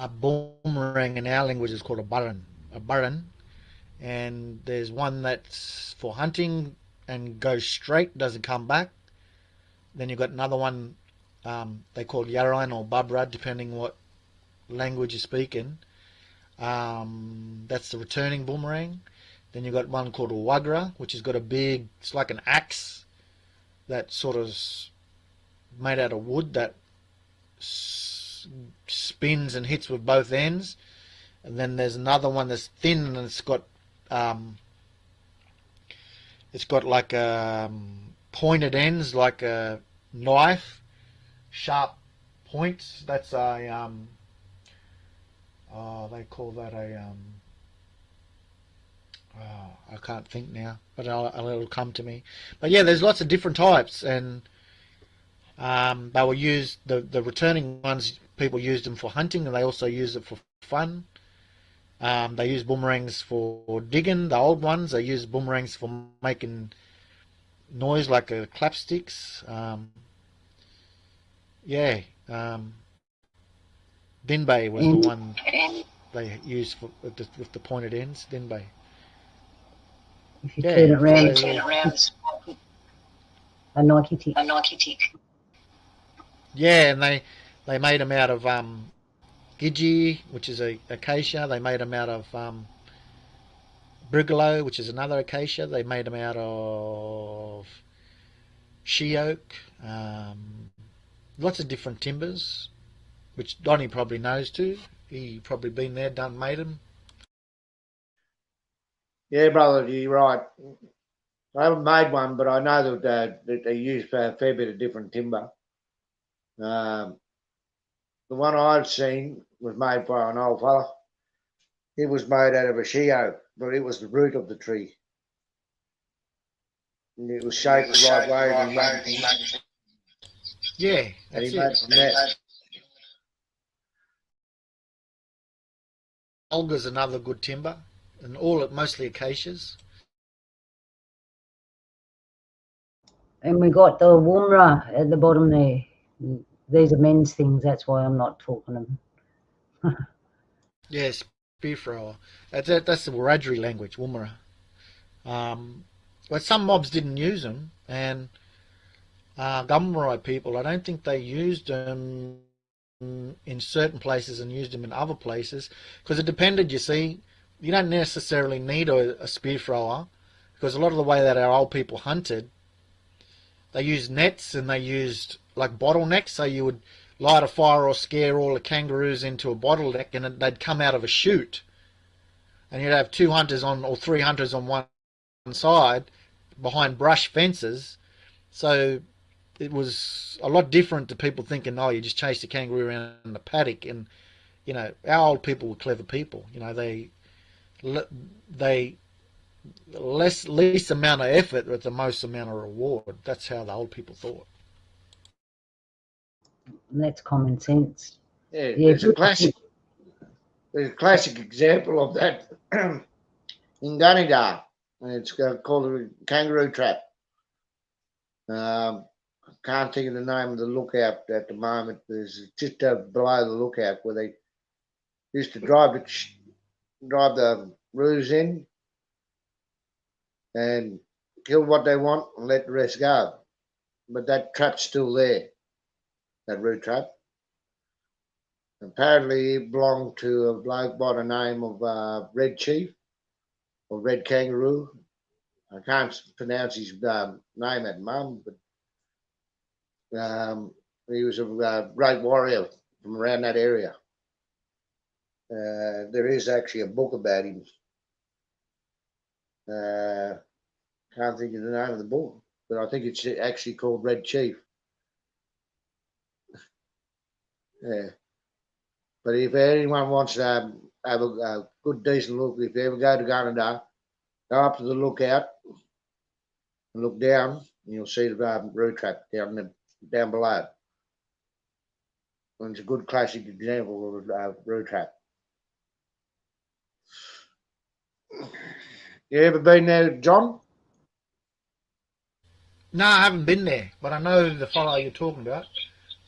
a boomerang in our language is called a burren, and there's one that's for hunting and goes straight, doesn't come back. Then you've got another one they call yarine or babra, depending what language you're speaking. That's the returning boomerang. Then you've got one called a wagra, which has got it's like an axe that sort of made out of wood that spins and hits with both ends. And then there's another one that's thin and it's got It's got like pointed ends, like a knife, sharp points. That's a they call that a I can't think now, but it'll come to me. But yeah, there's lots of different types, and they were used. The returning ones, people used them for hunting, and they also used it for fun. They use boomerangs for digging. The old ones, they use boomerangs for making noise like clapsticks. Yeah, Dinbei was the one they used with the pointed ends. Dinbei. If you turn it around, so, a Nike tick. Yeah, and they made them out of gidgee, which is a acacia. They made them out of brigalow, which is another acacia. They made them out of she oak. Lots of different timbers, which Donny probably knows too. He probably been there, made them. Yeah, brother, you're right. I haven't made one, but I know that they use a fair bit of different timber. The one I've seen was made by an old fella. It was made out of a she oak, but it was the root of the tree. And it was shaped the right way. Yeah, and that's he made it. from that. Olga's another good timber, and mostly acacias. And we got the Woomera at the bottom there. These are men's things, that's why I'm not talking them. Yeah, spear thrower. That's the Wiradjuri language, Woomera. But some mobs didn't use them, and Gummarai people, I don't think they used them in certain places and used them in other places, because it depended, you see. You don't necessarily need a spear thrower, because a lot of the way that our old people hunted, they used nets and they used like bottlenecks, so you would light a fire or scare all the kangaroos into a bottleneck and they'd come out of a chute. And you'd have 2 hunters or 3 hunters on one side behind brush fences. So it was a lot different to people thinking, oh, you just chase the kangaroo around in the paddock. And, you know, our old people were clever people. You know, they least amount of effort with the most amount of reward. That's how the old people thought. And that's common sense. Yeah, there's a classic example of that in Donny. It's called a kangaroo trap. I can't think of the name of the lookout at the moment. There's just below the lookout where they used to drive the roos in and kill what they want and let the rest go. But that trap's still there, that roo trap. Apparently it belonged to a bloke by the name of Red Chief or Red Kangaroo. I can't pronounce his name at the moment, but he was a great warrior from around that area. There is actually a book about him. Can't think of the name of the book, but I think it's actually called Red Chief. Yeah. But if anyone wants to have a good, decent look, if you ever go to Gunnedah, go up to the lookout and look down, and you'll see the roo trap down below. And it's a good classic example of a roo trap. You ever been there, John? No, I haven't been there, but I know the fellow you're talking about.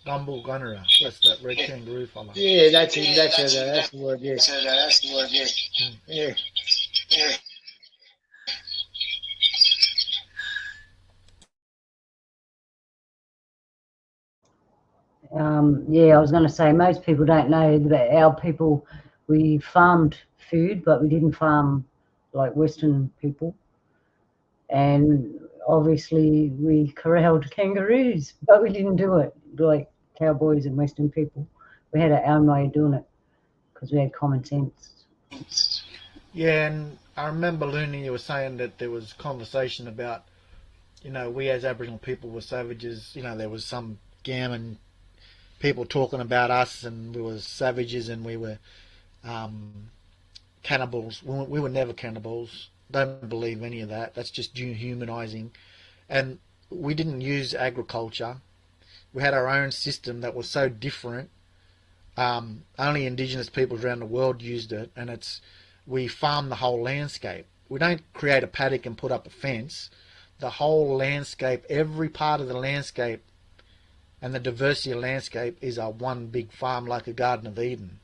Gumbul Gunnedah. That's that red kangaroo fellow. Yeah, that's it. That's the word, yeah. Yeah. Yeah, I was going to say, most people don't know that our people, we farmed food, but we didn't farm like Western people. And obviously we corralled kangaroos, but we didn't do it like cowboys and Western people. We had our own way of doing it because we had common sense. Yeah, and I remember, Luna, you were saying that there was conversation about, we as Aboriginal people were savages. There was some gammon people talking about us, and we were savages, and we were cannibals. We were never cannibals. Don't believe any of that. That's just dehumanizing. And we didn't use agriculture. We had our own system that was so different. Only Indigenous peoples around the world used it, and we farm the whole landscape. We don't create a paddock and put up a fence. The whole landscape, every part of the landscape, and the diversity of landscape is a one big farm, like a Garden of Eden.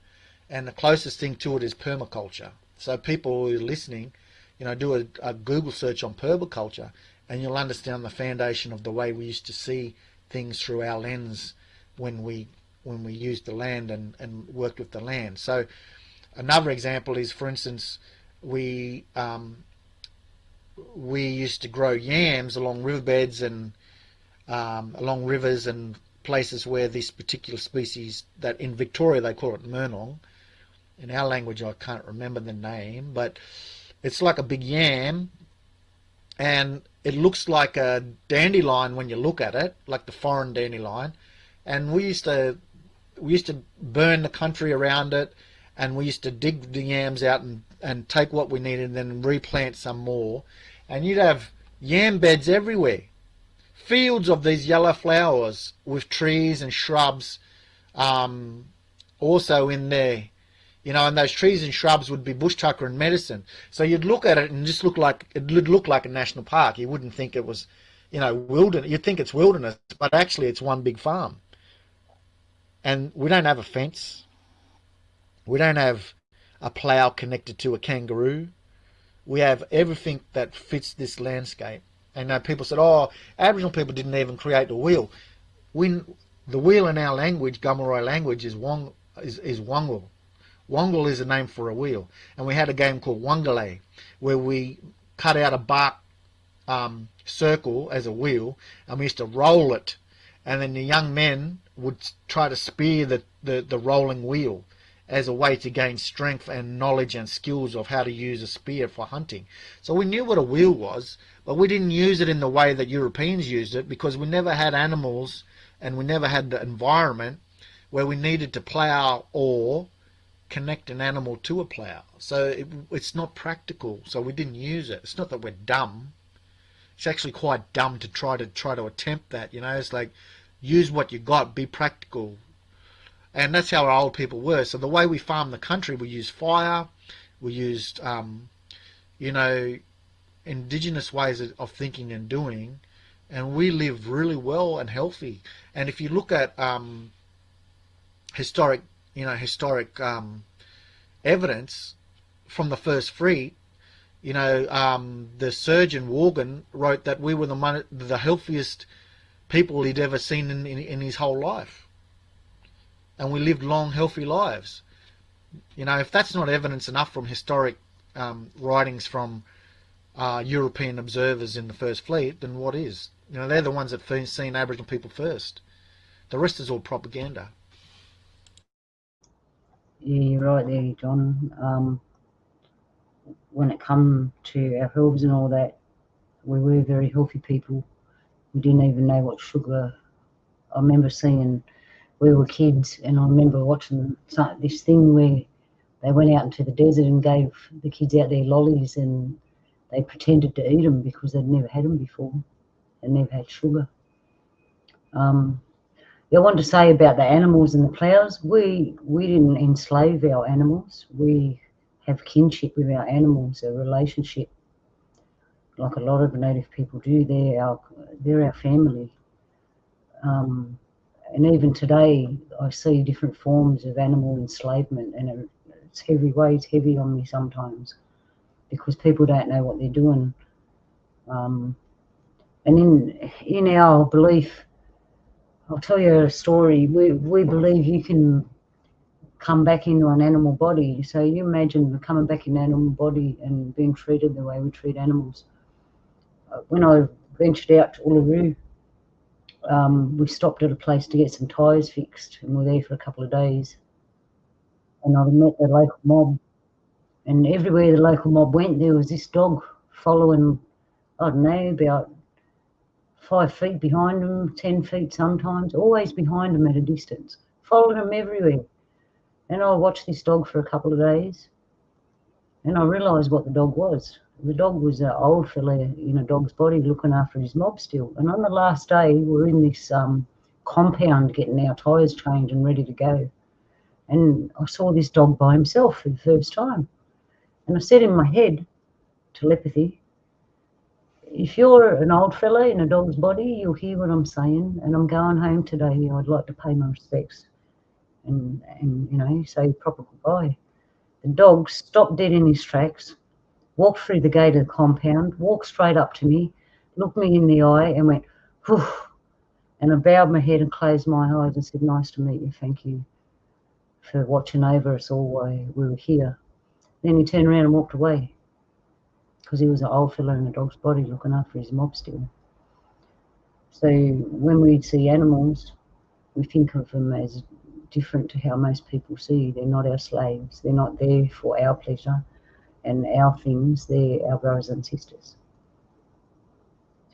And the closest thing to it is permaculture. So people who are listening, do a Google search on permaculture, and you'll understand the foundation of the way we used to see things through our lens when we used the land and worked with the land. So another example is, for instance, we used to grow yams along riverbeds and along rivers and places where this particular species, that in Victoria they call it murnong. In our language I can't remember the name, but it's like a big yam, and it looks like a dandelion when you look at it, like the foreign dandelion. And we used to burn the country around it, and we used to dig the yams out and take what we needed and then replant some more. And you'd have yam beds everywhere, fields of these yellow flowers with trees and shrubs also in there. And those trees and shrubs would be bush tucker and medicine. So you'd look at it and just look like a national park. You wouldn't think it was, wilderness. You'd think it's wilderness, but actually it's one big farm. And we don't have a fence. We don't have a plough connected to a kangaroo. We have everything that fits this landscape. And people said, Aboriginal people didn't even create the wheel. The wheel in our language, Gummeroy language, is wongal. Wongal is a name for a wheel. And we had a game called Wongalay, where we cut out a bark circle as a wheel, and we used to roll it. And then the young men would try to spear the rolling wheel as a way to gain strength and knowledge and skills of how to use a spear for hunting. So we knew what a wheel was, but we didn't use it in the way that Europeans used it, because we never had animals and we never had the environment where we needed to plough or connect an animal to a plough. So it's not practical, so we didn't use it. It's not that we're dumb. It's actually quite dumb to try to attempt that. It's like, use what you got, be practical. And that's how our old people were. So the way we farmed the country, we used fire, we used indigenous ways of thinking and doing, and we lived really well and healthy. And if you look at historic evidence from the first fleet, the surgeon Morgan wrote that we were the healthiest people he'd ever seen in his whole life, and we lived long, healthy lives. If that's not evidence enough from historic writings from European observers in the first fleet, then what is? They're the ones that seen Aboriginal people first. The rest is all propaganda. Yeah, you're right there, John. When it come to our herbs and all that, we were very healthy people. We didn't even know what sugar. I remember seeing, we were kids, and I remember watching this thing where they went out into the desert and gave the kids out their lollies, and they pretended to eat them because they'd never had them before and never had sugar. I want to say about the animals and the ploughs, we didn't enslave our animals. We have kinship with our animals, a relationship, like a lot of the native people do. They're our family. And even today, I see different forms of animal enslavement, and it's weighs heavy on me sometimes, because people don't know what they're doing. And in our belief, I'll tell you a story. We believe you can come back into an animal body. So you imagine coming back in an animal body and being treated the way we treat animals. When I ventured out to Uluru, we stopped at a place to get some tyres fixed, and we were there for a couple of days. And I met the local mob, And everywhere the local mob went, there was this dog following, I don't know, about 5 feet behind them, 10 feet sometimes, always behind them at a distance, following them everywhere. And I watched this dog for a couple of days, and I realised what the dog was. The dog was an old fella in a dog's body looking after his mob still. And on the last day, we're in this compound getting our tyres changed and ready to go. And I saw this dog by himself for the first time. And I said in my head, telepathy, if you're an old fella in a dog's body, you'll hear what I'm saying, and I'm going home today. I'd like to pay my respects and you know, say proper goodbye. The dog stopped dead in his tracks, walked through the gate of the compound, walked straight up to me, looked me in the eye and went, whew, and I bowed my head and closed my eyes and said, nice to meet you, thank you for watching over us all while we were here. Then he turned around and walked away because he was an old fella in a dog's body looking after his mob still. So when we see animals, we think of them as different to how most people see. They're not our slaves. They're not there for our pleasure and our things. They're our brothers and sisters.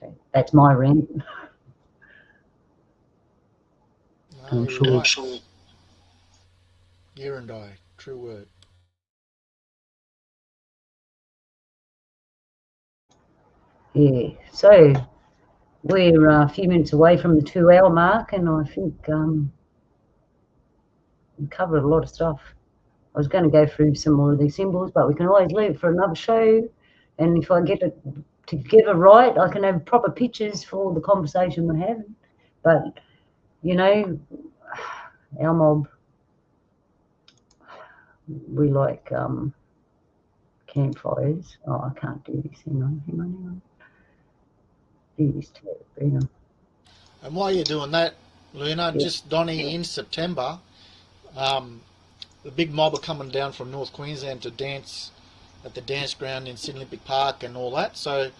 So that's my rant. I'm sure. Right. Year and I, true word. Yeah, so we're a few minutes away from the 2-hour mark, and I think we covered a lot of stuff. I was going to go through some more of these symbols, but we can always leave it for another show. And if I get it together right, I can have proper pictures for the conversation we're having. But, you know, our mob, we like campfires. Oh, I can't do this. Hang on. Do this too. Hang on. And while you're doing that, Luna, just Donny, in September, the big mob are coming down from North Queensland to dance at the dance ground in Sydney Olympic Park and all that. So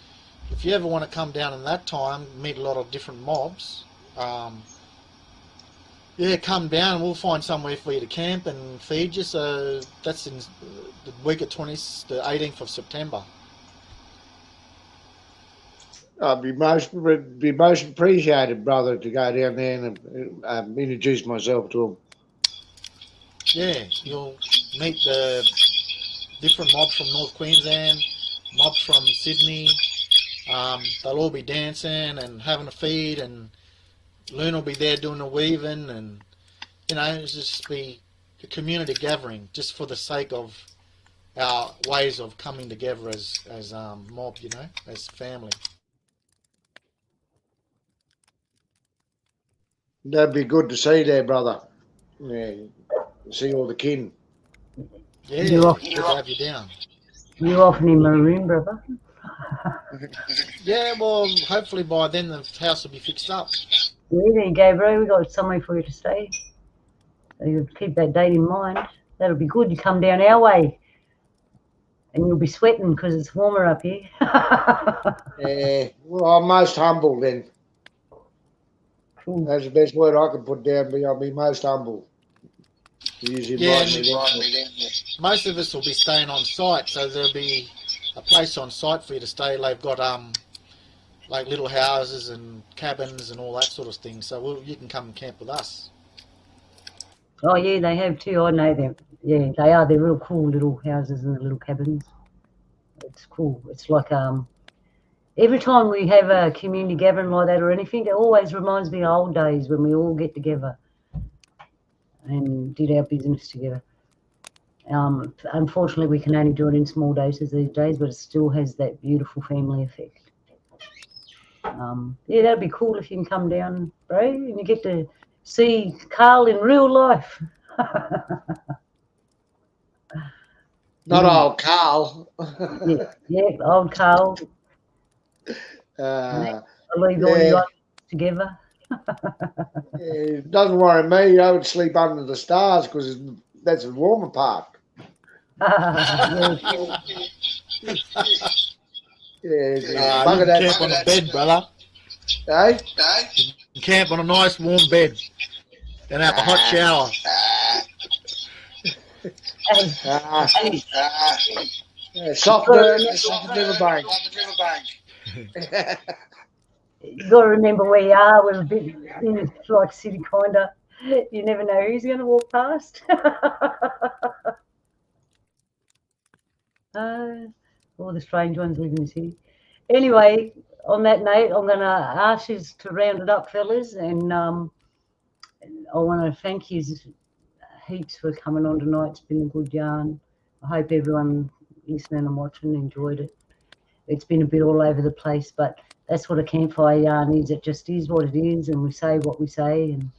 if you ever want to come down in that time, meet a lot of different mobs, yeah, come down. We'll find somewhere for you to camp and feed you. So that's in the week of the 18th of September. I'd be most appreciated, brother, to go down there and introduce myself to them. Yeah, you'll meet the different mobs from North Queensland, mobs from Sydney. They'll all be dancing and having a feed, and Luna will be there doing the weaving, and you know, it'll just be a community gathering just for the sake of our ways of coming together as mob, you know, as family. That'd be good to see there, brother. Yeah, see all the kin. Yeah, good to have you down. You often in my room, brother? Yeah, well, hopefully by then the house will be fixed up. Yeah, there you go, bro. We got somewhere for you to stay. So you keep that date in mind. That'll be good. You come down our way, and you'll be sweating because it's warmer up here. Yeah, well, I'm most humble then. Cool. That's the best word I can put down. I'll be most humble. Yeah, most of us will be staying on site, so there'll be a place on site for you to stay. They've got like little houses and cabins and all that sort of thing. So you can come and camp with us. Oh yeah, they have too. I know them. Yeah, they are. They're real cool little houses and the little cabins. It's cool. It's like every time we have a community gathering like that or anything, it always reminds me of old days when we all get together and did our business together. Unfortunately, we can only do it in small doses these days, but it still has that beautiful family effect. Yeah, that'd be cool if you can come down, bro, and you get to see Carl in real life. Not old Carl. Yeah, old Carl. I'll leave all you together. Doesn't worry me. I would sleep under the stars because that's the warmer part. You can camp on a bed, brother. Eh? You can camp on a nice warm bed and have a hot shower. Soft dirt, soft riverbank. You got to remember where you are. We're a bit in like city kinda. You never know who's going to walk past. All the strange ones live in the city. Anyway, on that note, I'm going to ask you to round it up, fellas, and I want to thank you heaps for coming on tonight. It's been a good yarn. I hope everyone listening and watching enjoyed it. It's been a bit all over the place, but that's what a campfire yarn is. It just is what it is, and we say what we say, and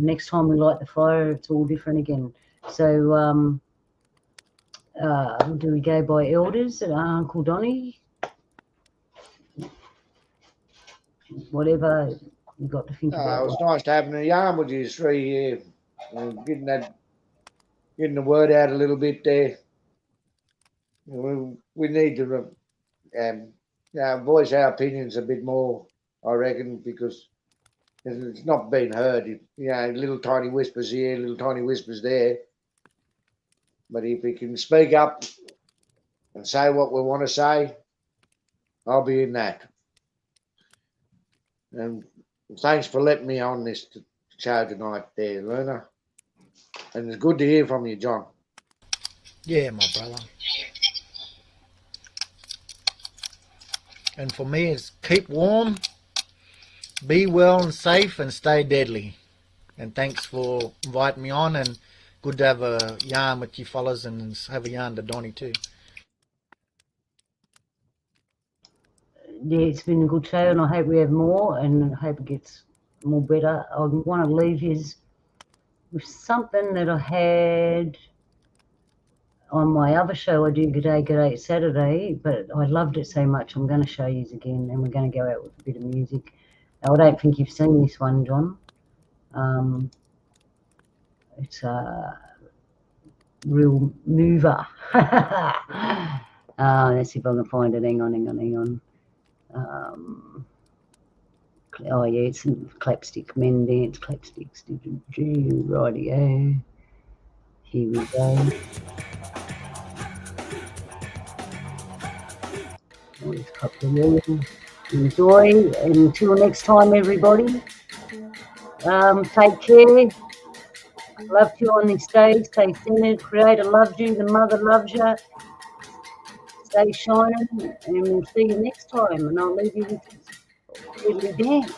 next time we light the fire, it's all different again. So do we go by elders? Uncle Donny? Whatever you got to think about. It was nice to having a yarn with you three here. Getting the word out a little bit there. We need to voice our opinions a bit more, I reckon, because it's not been heard. Little tiny whispers here, little tiny whispers there. But if we can speak up and say what we want to say, I'll be in that. And thanks for letting me on this show tonight there, Luna. And it's good to hear from you, John. Yeah, my brother. And for me, it's keep warm, be well and safe, and stay deadly. And thanks for inviting me on, and good to have a yarn with you fellas and have a yarn to Donny too. Yeah, it's been a good show, and I hope we have more, and I hope it gets more better. I want to leave you with something that I had on my other show I do, G'day Saturday, but I loved it so much I'm going to show you again, and we're going to go out with a bit of music. Now, I don't think you've seen this one, John. It's a real mover. Let's see if I can find it. Hang on. Oh yeah, it's Clapstick Men Dance, Clapsticks. Rightio. Here we go. Enjoy, and until next time, everybody. Take care. Love you on this day. Stay centered. Creator loves you. The mother loves you. Stay shining, and we'll see you next time. And I'll leave you with this little dance.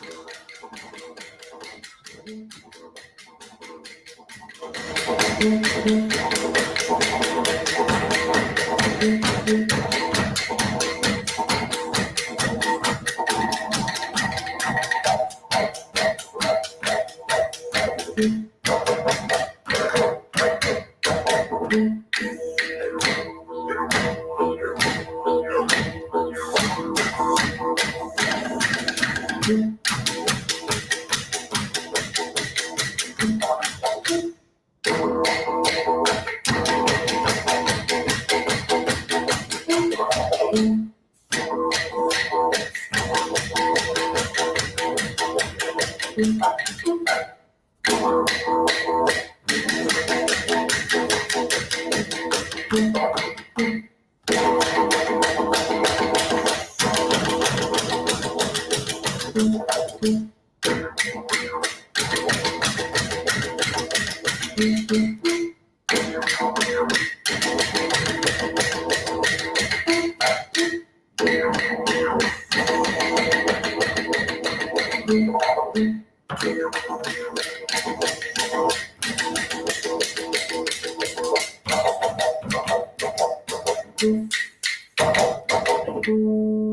Thank you.